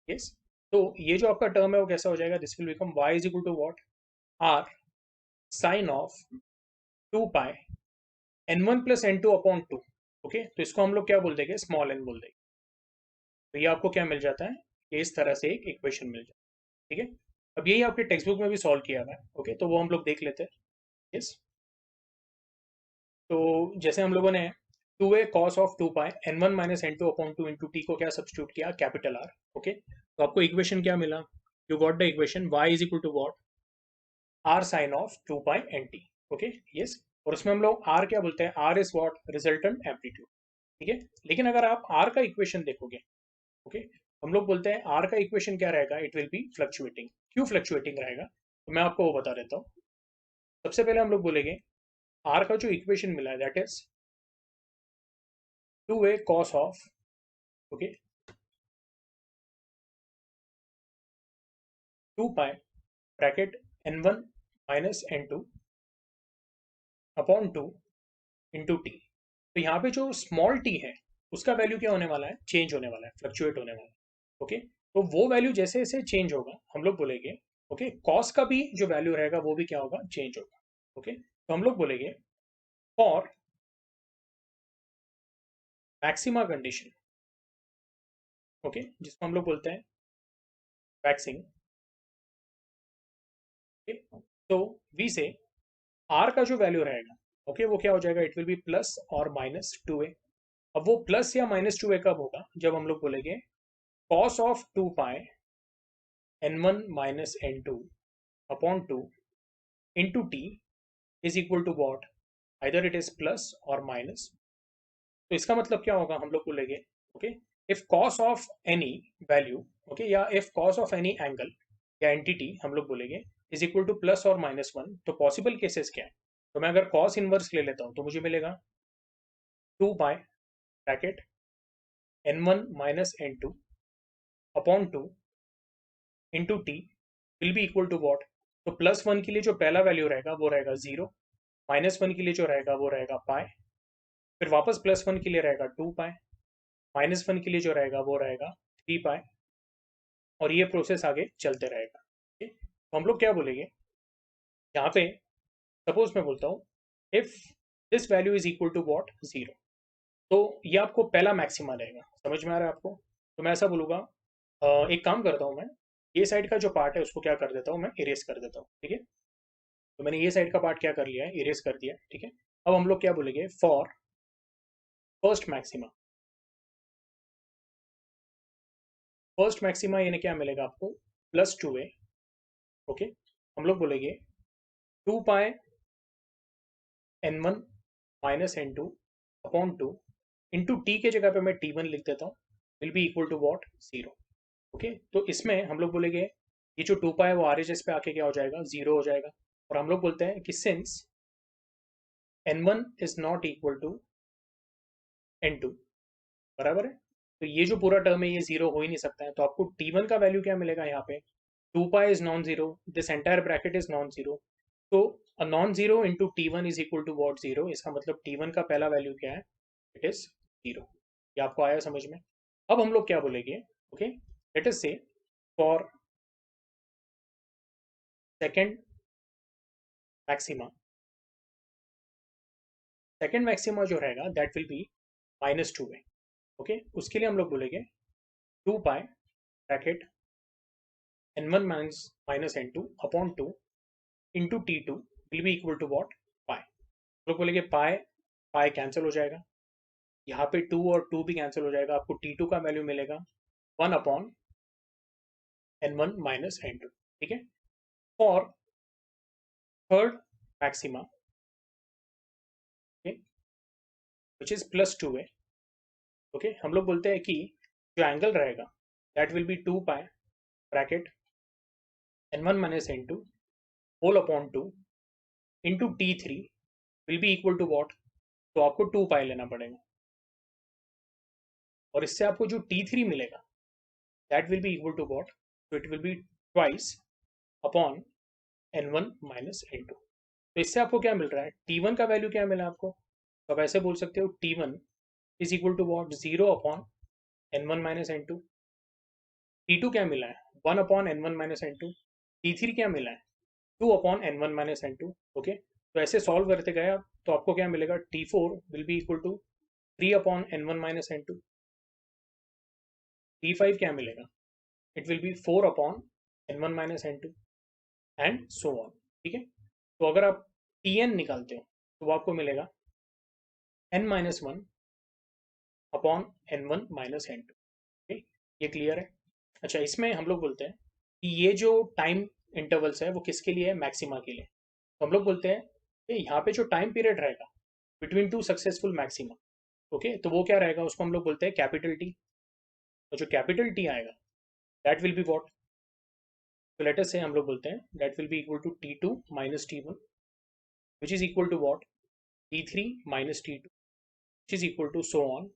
yes, तो ये जो आपका टर्म है वो कैसा हो जाएगा, this will become y is equal to what, r sine of 2 pi n1 plus n2 upon 2। Okay तो इसको हम लोग क्या बोल देंगे, स्मॉल n बोल देंगे। तो ये आपको क्या मिल जाता है, ये इस तरह से एक इक्वेशन मिल जाता है। ठीक है, अब यही आपके टेक्स्ट बुक में भी सॉल्व किया हुआ है। ओके तो वो हम लोग देख लेते हैं। यस, तो जैसे हम लोगों ने 2a cos of 2 pi n1 minus n2 upon 2 into T को क्या सब्स्टिट्यूट किया, कैपिटल R। ओके तो आपको इक्वेशन क्या मिला, you got the equation y is equal to what, r sine of 2 pi nt। Okay yes, और उसमें हम लोग r क्या बोलते हैं, r is what, resultant amplitude. ठीक है, लेकिन अगर आप r का इक्वेशन देखोगे, ओके हम लोग बोलते हैं r का इक्वेशन क्या रहेगा, इट विल बी फ्लक्चुएटिंग। क्यों फ्लक्चुएटिंग रहेगा, तो मैं आपको वो बता देता हूँ। सबसे पहले हम लोग बोलेंगे r का जो इक्वेशन मिला है that is 2a cos of, okay 2 pi bracket n1 minus n2 upon 2 into T. तो यहाँ पे जो स्मॉल टी है उसका वैल्यू क्या होने वाला है, चेंज होने वाला है, फ्लक्चुएट होने वाला है। ओके तो वो वैल्यू जैसे जैसे चेंज होगा हम लोग बोलेंगे, ओके कॉस का भी जो वैल्यू रहेगा वो भी क्या होगा, चेंज होगा। ओके तो हम लोग बोलेंगे फॉर मैक्सिमा कंडीशन, ओके जिसको हम लोग बोलते हैं वैक्सिंग। तो वी से आर का जो वैल्यू रहेगा, ओके वो क्या हो जाएगा, इट विल बी प्लस और माइनस 2a। अब वो प्लस या माइनस 2a कब होगा, जब हम लोग बोलेंगे cos of 2 pi n1 minus n2 upon 2 into T is equal to what, either it is plus और माइनस। तो इसका मतलब क्या होगा, हम लोग बोलेंगे okay if cos of any value, okay या if cos of any angle या एंटिटी हम लोग बोलेंगे इज इक्वल टू प्लस और माइनस 1, तो पॉसिबल केसेस क्या है। तो मैं अगर cos इनवर्स ले लेता हूँ तो मुझे मिलेगा 2 pi bracket n1 minus n2 upon 2 into T will be equal to what. तो प्लस 1 के लिए जो पहला वैल्यू रहेगा वो रहेगा 0, माइनस 1 के लिए जो रहेगा वो रहेगा पाई, फिर वापस प्लस 1 के लिए रहेगा 2 पाई, माइनस 1 के लिए जो रहेगा वो रहेगा 3 पाई, और ये प्रोसेस आगे चलते रहेगा। ठीक? तो हम लोग क्या बोलेंगे यहाँ पे, सपोज मैं बोलता हूँ if this value is equal to what, 0, तो ये आपको पहला मैक्सिमा रहेगा। समझ में आ रहा है आपको, तो मैं ऐसा बोलूँगा, एक काम करता हूँ मैं, ये साइड का जो पार्ट है उसको क्या कर देता हूँ मैं, इरेज कर देता हूँ। ठीक है, तो मैंने ये साइड का पार्ट क्या कर लिया है, इरेज कर दिया। ठीक है, अब हम लोग क्या बोलेंगे, for first maxima. First maxima यानी क्या मिलेगा आपको, +2a। ओके, हम लोग बोलेंगे 2 pi n1 minus n2 upon 2 into t के जगह पे मैं t1 लिख देता हूँ, will be equal to what, 0। Okay, तो इसमें हम लोग बोलेंगे ये जो 2 पाई है वो RHS पे आके क्या हो जाएगा, 0 हो जाएगा। और हम लोग बोलते हैं कि since n1 is not equal to n2, बराबर है, तो ये जो पूरा टर्म है ये 0 हो ही नहीं सकता है। तो आपको t1 का वैल्यू क्या मिलेगा यहाँ पे, 2 pi is non zero, this entire bracket is non zero, तो a non zero into T one is equal to what, 0। इसका मतलब t1 का पहला वैल्यू क्या है, इट इज 0। ये आपको आया समझ में। अब हम लोग क्या बोलेंगे, ओके, लेट अस से for second maxima, second maxima जो रहेगा that will B -2a। Okay, उसके लिए हम लोग बोलेंगे 2 pi bracket n1 minus n2 upon 2 into t2 will be equal to what, pi. लोग बोलेंगे पाई पाई कैंसिल हो जाएगा, यहाँ पे 2 और 2 भी कैंसिल हो जाएगा, आपको t2 का वैल्यू मिलेगा 1 अपॉन n1 माइनस n2। ठीक है, और third maxima, which is +2a। Okay, हम लोग बोलते हैं कि जो एंगल रहेगा that will be 2 pi bracket n1 minus n2 whole upon 2 into t3 will be equal to what, तो आपको 2 पाई लेना पड़ेगा, और इससे आपको जो t3 मिलेगा that will be equal to what, तो it will be twice upon n1 minus n2। तो इससे आपको क्या मिल रहा है, t1 का वैल्यू क्या मिला आपको, तो आप ऐसे बोल सकते हो t1 is equal to what, 0 upon n1 minus n2। t2 क्या मिला है, 1 upon n1 minus n2। t3 क्या मिला है, 2 upon n1 minus n2। Okay, तो ऐसे सॉल्व करते गए आप, तो आपको क्या मिलेगा, t4 will be equal to 3 upon n1 minus n2। t5 क्या मिलेगा, it will be 4 upon n1 minus n2 and so on. ठीक है, तो अगर आप tn निकालते हो तो वो आपको मिलेगा n-1 upon n1 minus n2। ठीक, ये क्लियर है। अच्छा, इसमें हम लोग बोलते हैं कि ये जो टाइम इंटरवल्स है वो किसके लिए है, मैक्सिमा के लिए। तो हम लोग बोलते हैं कि यहाँ पे जो टाइम पीरियड रहेगा between two successful maxima, okay, तो वो क्या रहेगा, उसको हम लोग बोलते हैं कैपिटल टी। तो जो कैपिटल टी आएगा दैट विल बी व्हाट, तो लेट अस से हम लोग बोलते हैं that will be equal to t2 minus t1 which is equal to what, t3 minus t2 which is equal to so on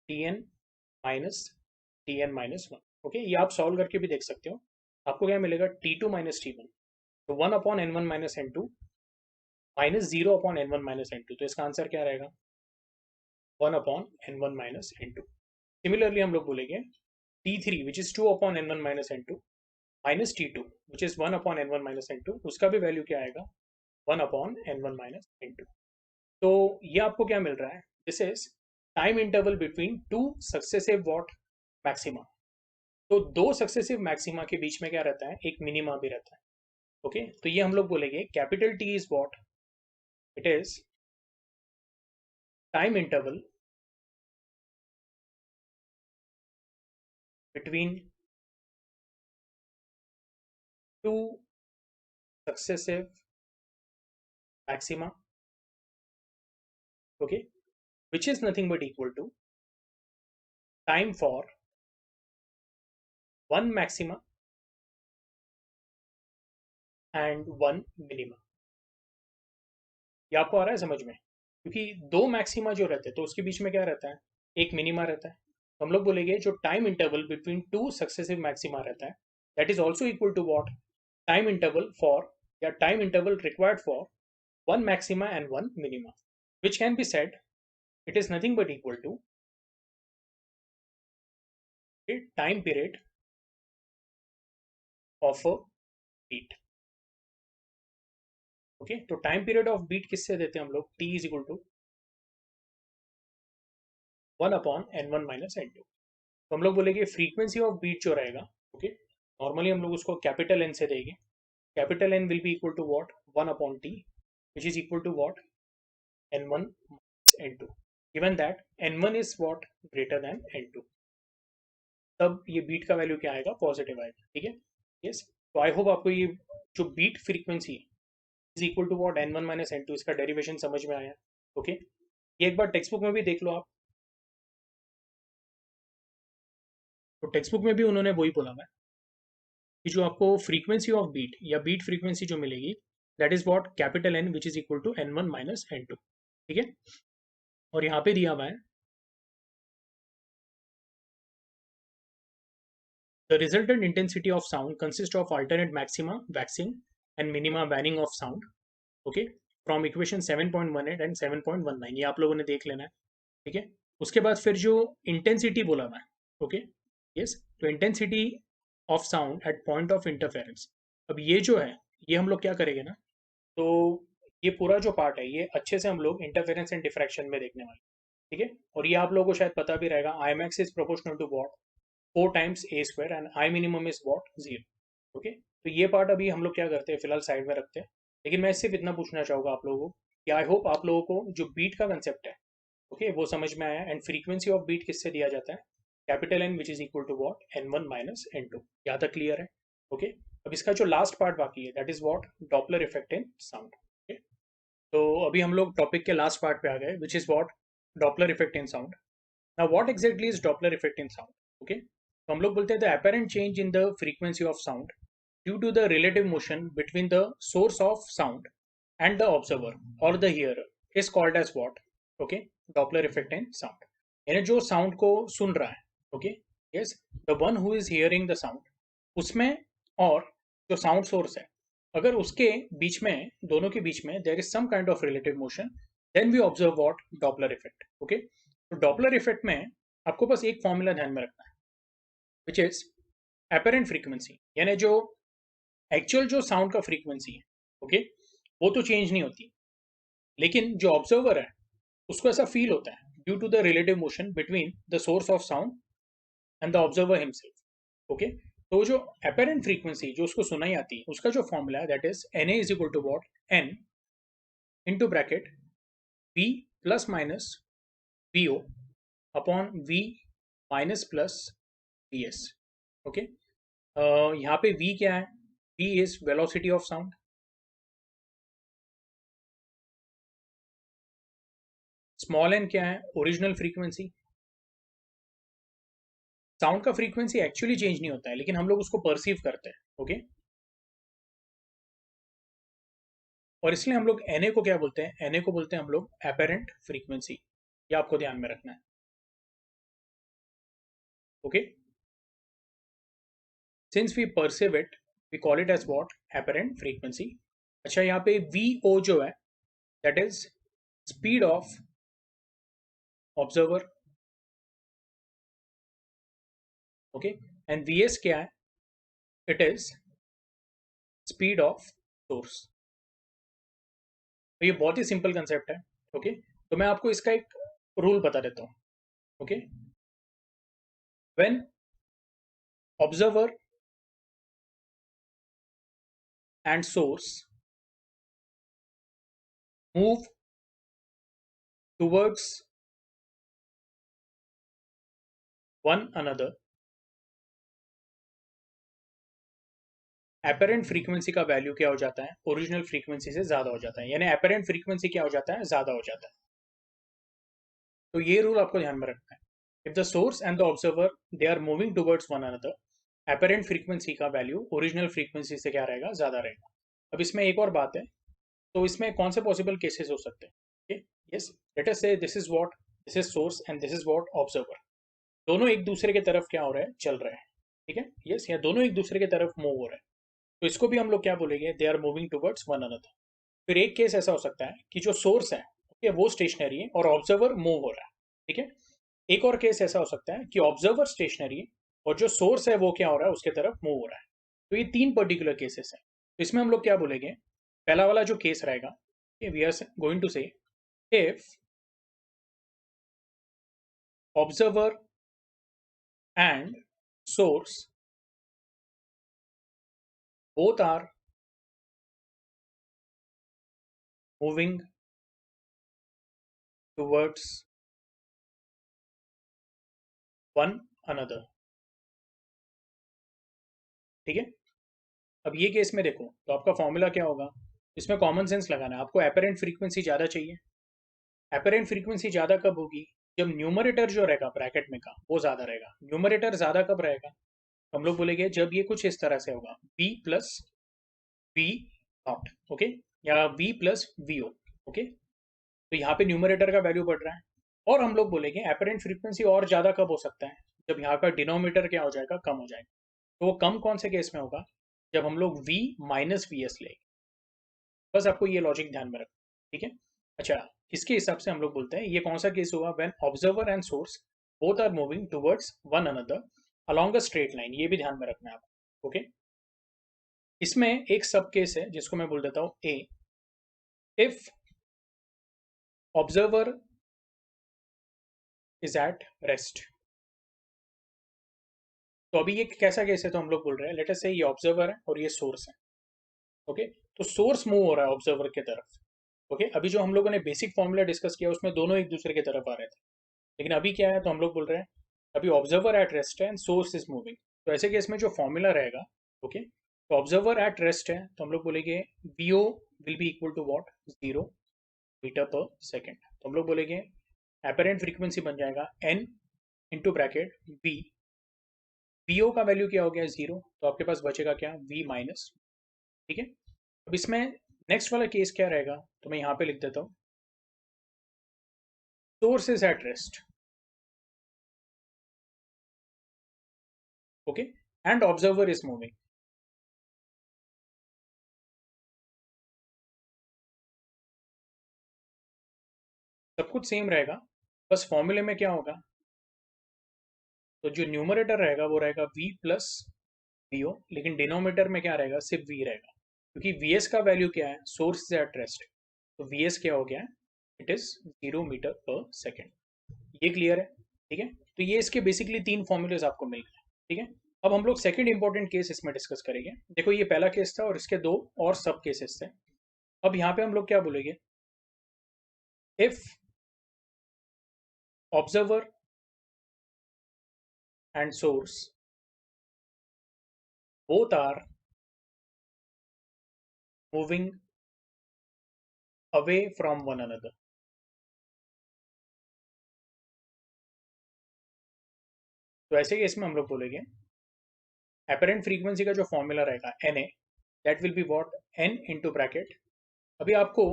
tn minus tn minus 1। Okay, ये आप solve करके भी देख सकते हो, आपको क्या मिलेगा, t2 माइनस t1, तो 1 upon n1 minus n2 minus 0 upon n1 minus n2, तो इसका आंसर क्या रहेगा, 1 upon n1 minus n2। Similarly हम लोग बोलेंगे t3 which is 2 upon n1 minus n2 minus t2 which is 1 upon n1 minus n2, उसका भी वैल्यू क्या आएगा, 1 अपॉन n1 माइनस n2। तो ये आपको क्या मिल रहा है, this is time interval between two successive what, maxima. तो दो सक्सेसिव मैक्सिमा के बीच में क्या रहता है, एक मिनिमा भी रहता है। ओके, तो ये हम लोग बोलेंगे capital T is what, it is time interval between two successive maxima, okay, which is nothing but equal to time for one maxima and one minima। ये आपको आ रहा है समझ में, क्योंकि दो मैक्सिमा जो रहते हैं तो उसके बीच में क्या रहता है, एक मिनिमा रहता है। तो हम लोग बोलेंगे जो time interval between two successive maxima रहता है that is also equal to what, time interval for, या time interval required for one maxima and one minima, which can be said it is nothing but equal to a time period of a beat। Okay, तो time period of beat किससे देते हैं हम लोग, t is equal to 1 upon n1 minus n2। तो हम लोग बोलेंगे फ्रीक्वेंसी ऑफ बीट जो रहेगा, ओके, नॉर्मली हम लोग उसको कैपिटल एन से देंगे. Capital N will be equal to what, 1/t, which is equal to what, n1 minus n2. Given that n1 is what, greater than n2, तब ये beat का वैल्यू क्या आएगा, पॉजिटिव आएगा. ठीक है. यस. तो आई होप आपको ये जो beat frequency is equal to what, n1 minus n2, इसका डेरिवेशन समझ में आया. ओके. ये एक बार टेक्स्ट बुक में भी देख लो आप. तो टेक्स्ट बुक में भी उन्होंने वही बोला हुआ है कि जो आपको फ्रीक्वेंसी ऑफ बीट या बीट फ्रीक्वेंसी जो मिलेगी, that is what, capital N which is equal to n1 minus n2. ठीक है. और यहाँ पे दिया हुआ है the resultant intensity of sound consists of alternate maxima waxing and minima waning of sound. Okay, from equation 7.18 and 7.19, ये आप लोगों ने देख लेना है. ठीक है. उसके बाद फिर जो इंटेंसिटी बोला हुआ है. ओके. यस. तो intensity of sound eight point of interference. अब ये जो है, ये हम लोग क्या करेंगे ना, तो ये पूरा जो पार्ट है ये अच्छे से हम लोग इंटरफेरेंस एंड डिफ्रैक्शन में देखने वाले. ठीक है. और ये आप लोगों को शायद पता भी रहेगा, I max is proportional to what, 4 times a square, and I minimum is what, 0. Okay. तो ये पार्ट अभी हम लोग क्या करते हैं, फिलहाल साइड में रखते हैं. लेकिन मैं सिर्फ इतना पूछना चाहूँगा आप लोगों को कि आई होप आप लोगों को जो बीट का कंसेप्ट है, ओके, वो समझ में आया. एंड फ्रीक्वेंसी ऑफ बीट किससे दिया जाता है, capital N which is equal to what, n1 minus n2. यहाँ तक क्लियर है. ओके. अब इसका जो लास्ट पार्ट बाकी है, that is what, Doppler effect in sound. Okay. तो अभी हम लोग टॉपिक के लास्ट पार्ट पे आ गए, विच is what, Doppler effect in sound. Now what exactly is Doppler effect in sound. Okay. तो हम लोग बोलते हैं the apparent change in the frequency of sound due to the relative motion between the source of sound and the observer or the hearer is called as what. Okay, Doppler effect in sound. यानी जो sound को सुन रहा है, okay, yes, the one who is hearing the sound, उसमें और जो sound source है, अगर उसके बीच में, दोनों के बीच में there is some kind of relative motion, then we observe what, Doppler effect. Okay. तो डॉपलर इफेक्ट में आपको बस एक फॉर्मूला ध्यान में रखना है, विच इज एपरेंट फ्रीक्वेंसी, यानी जो एक्चुअल जो साउंड का फ्रीक्वेंसी है, ओके, वो तो चेंज नहीं होती, लेकिन जो ऑब्जर्वर है उसको ऐसा फील होता है due to the relative motion between the source of sound and the observer himself. Okay. तो जो एपरेंट फ्रीक्वेंसी जो उसको सुनाई आती है, उसका जो फॉर्मूला है, that is n a is equal to what, n into bracket v plus minus v o upon v minus plus v s. Okay. यहाँ पे v क्या है, v is velocity of sound. Small n क्या है, original frequency. Sound का frequency actually change नहीं होता है, लेकिन हम लोग उसको परसीव करते हैं. ओके. और इसलिए हम लोग na को क्या बोलते हैं, na को बोलते हैं हम लोग एपेरेंट फ्रीक्वेंसी. ये आपको ध्यान में रखना है. Okay. Since we perceive it, we call it as what, apparent frequency. अच्छा, यहाँ पे vo जो है, that is speed of observer. Okay. And vs क्या है, it is speed of source. तो ये बहुत ही सिंपल कंसेप्ट है. ओके. तो मैं आपको इसका एक रूल बता देता हूँ. Okay. When observer and source move towards one another, apparent frequency का वैल्यू क्या हो जाता है, ओरिजिनल फ्रीक्वेंसी से ज्यादा हो जाता है. यानी एपरेंट फ्रीक्वेंसी क्या हो जाता है, ज्यादा हो जाता है. तो ये रूल आपको ध्यान में रखना है. If the source and the observer they are moving towards one another, apparent frequency का वैल्यू ओरिजिनल फ्रीक्वेंसी से क्या रहेगा, ज्यादा रहेगा. अब इसमें एक और बात है, तो इसमें कौन से पॉसिबल केसेस हो सकते हैं. यस, लेट अस से this is what, this is source and this is what, observer. दोनों एक दूसरे की तरफ क्या हो रहा है, चल रहे हैं. ठीक है. यस, या दोनों एक दूसरे की तरफ मूव हो रहे हैं. तो इसको भी हम लोग क्या बोलेंगे, they are moving towards one another. फिर एक केस ऐसा हो सकता है कि जो सोर्स है, ओके, वो स्टेशनरी है और ऑब्जर्वर मूव हो रहा है. ठीक है. एक और केस ऐसा हो सकता है कि ऑब्जर्वर स्टेशनरी है और जो सोर्स है वो क्या हो रहा है, उसके तरफ मूव हो रहा है. तो ये तीन पर्टिकुलर केसेस हैं. तो इसमें हम लोग क्या बोलेंगे, पहला वाला जो केस रहेगा, वी आर गोइंग टू से if observer and source both are moving towards one another. ठीक है, अब ये केस में देखो तो आपका फॉर्मूला क्या होगा, इसमें कॉमन सेंस लगाना है आपको। एपरेंट फ्रीक्वेंसी ज़्यादा चाहिए। एपरेंट फ्रीक्वेंसी ज़्यादा कब होगी, जब न्यूमरेटर जो रहेगा ब्रैकेट में का वो ज़्यादा रहेगा। न्यूमरेटर ज़्यादा कब रहेगा, हम लोग बोलेंगे जब ये कुछ इस तरह से होगा, v plus v naught, okay, या v plus v o, okay. तो यहाँ पे न्यूमरेटर का वैल्यू बढ़ रहा है। और हम लोग बोलेंगे एपरेंट फ्रीक्वेंसी और ज़्यादा कब हो सकता है, जब यहाँ का डिनोमीटर क्या हो जाएगा, कम हो जाएगा। तो वो कम कौन से केस में होगा, जब हम लोग v माइनस वी एस लेंगे। बस आपको ये लॉजिक ध्यान में रखना, ठीक है। अच्छा, इसके हिसाब से हम लोग बोलते हैं ये कौन सा केस होगा, when observer and source both are moving towards one another along a straight line. ये भी ध्यान में रखना है आपको, ओके। इसमें एक सब केस है जिसको मैं बोल देता हूँ A. If observer is at rest, तो अभी ये कैसा केस है, तो हम लोग बोल रहे हैं लेट अस से ये ऑब्जर्वर है और ये सोर्स है, ओके। तो सोर्स मूव हो रहा है ऑब्जर्वर के तरफ, ओके। अभी जो हम लोगों ने बेसिक फॉर्मूला डिस्कस किया उसमें दोनों एक दूसरे की तरफ आ रहे थे, लेकिन अभी क्या है, तो हम लोग बोल रहे हैं अभी ऑब्जर्वर एट रेस्ट है एंड सोर्स इज मूविंग। तो ऐसे केस में जो फॉर्मूला रहेगा, ओके, तो ऑब्जर्वर एट रेस्ट है तो हम लोग बोलेंगे v o will be equal to what, 0 metre पर सेकेंड। तो हम लोग बोलेंगे एपरेंट फ्रीक्वेंसी बन जाएगा n into bracket v, v o का वैल्यू क्या हो गया 0, तो आपके पास बचेगा क्या, वी माइनस, ठीक है। अब इसमें नेक्स्ट वाला केस क्या रहेगा, तो मैं यहाँ पे लिख देता हूँ source is at rest, okay, and observer is moving. सब कुछ सेम रहेगा, बस फॉर्मूले में क्या होगा, तो जो न्यूमरेटर रहेगा वो रहेगा v प्लस वी ओ, लेकिन डिनोमीटर में क्या रहेगा, सिर्फ v रहेगा, क्योंकि vs का वैल्यू क्या है, सोर्स इज एट रेस्ट, तो vs क्या हो गया है, इट इज 0 मीटर पर सेकेंड। ये क्लियर है, ठीक है। तो ये इसके बेसिकली तीन फॉर्मूलेज आपको मिल गए, ठीक है। अब हम लोग सेकंड इंपॉर्टेंट केस इसमें डिस्कस करेंगे। देखो ये पहला केस था और इसके दो और सब केसेस थे। अब यहाँ पे हम लोग क्या बोलेंगे, if observer and source both are moving away from one another, तो ऐसे केस में हम लोग बोलेंगे एपरेंट फ्रीक्वेंसी का जो फॉर्मूला रहेगा n a, that will be what, n into bracket. अभी आपको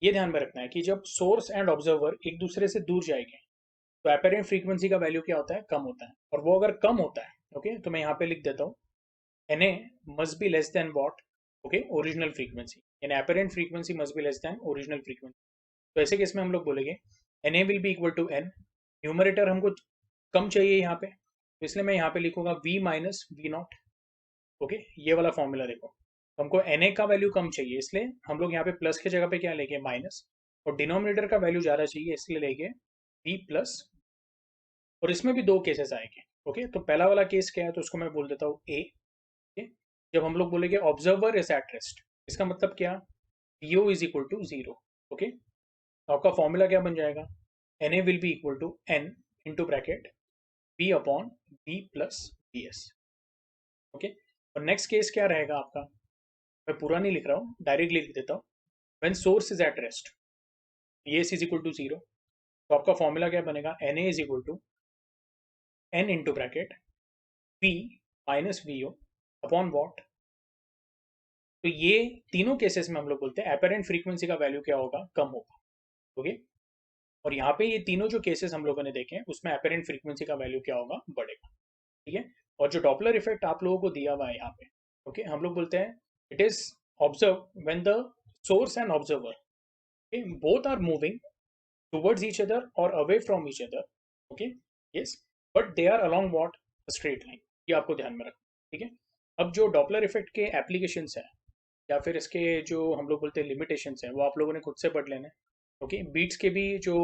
ये ध्यान में रखना है कि जब सोर्स एंड ऑब्जर्वर एक दूसरे से दूर जाएंगे तो एपरेंट फ्रीक्वेंसी का वैल्यू क्या होता है, कम होता है। और वो अगर कम होता है, ओके, तो मैं यहाँ पे लिख देता हूँ n A must be less than what, okay, original frequency, यानी apparent frequency must be less than original frequency. तो ऐसे केस में हम लोग बोलेंगे n A will be equal to n, numerator हमको कम चाहिए यहाँ पे, तो इसलिए मैं यहाँ पे लिखूंगा v minus v naught, okay. ये वाला फॉर्मूला देखो, हमको Na का वैल्यू कम चाहिए इसलिए हम लोग यहाँ पे प्लस की जगह पे क्या लेंगे, माइनस, और डिनोमिनेटर का वैल्यू ज़्यादा चाहिए इसलिए लेंगे v प्लस। और इसमें भी दो केसेस आएंगे, ओके। तो पहला वाला केस क्या है, तो उसको मैं बोल देता हूँ ए, जब हम लोग बोलेंगे ऑब्जर्वर इज एट रेस्ट, इसका मतलब क्या, vo is equal to 0, okay. तो आपका फॉर्मूला क्या बन जाएगा, Na will be equal to n into bracket v upon v plus v s, okay. और नेक्स्ट केस क्या रहेगा आपका, मैं पूरा नहीं लिख रहा हूँ, डायरेक्टली लिख देता हूँ, when source is at rest, v is equal to 0, तो आपका फॉर्मूला क्या बनेगा, Na is equal to n into bracket v minus v o upon what. तो ये तीनों केसेस में हम लोग बोलते हैं एपरेंट फ्रीक्वेंसी का वैल्यू क्या होगा, कम होगा, ओके। और यहाँ पे ये तीनों जो केसेस हम लोगों ने देखे हैं उसमें एपरेंट फ्रीक्वेंसी का वैल्यू क्या होगा, बढ़ेगा, ठीक है। और जो डॉपलर इफेक्ट आप लोगों को दिया हुआ है यहाँ पे, ओके, हम लोग बोलते हैं it is observe when the source and observer, okay, both are moving towards each other or away from each other, okay, yes, but they are along what, a straight line। ये आपको ध्यान में रखना, ठीक है। अब जो डॉपलर इफेक्ट के एप्लीकेशंस हैं या फिर इसके जो हम लोग बोलते हैं लिमिटेशंस हैं वो आप लोगों ने खुद से पढ़ लेना है, ओके। बीट्स के भी जो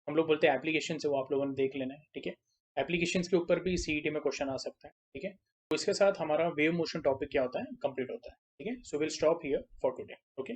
हम लोग बोलते हैं एप्लीकेशन है वो आप लोगों ने देख लेना है, ठीक है। एप्लीकेशंस के ऊपर भी सीईटी में क्वेश्चन आ सकता है, ठीक है। तो इसके साथ हमारा वेव मोशन टॉपिक क्या होता है, कंप्लीट होता है, ठीक है। ठीक है, so will stop here for today. Okay.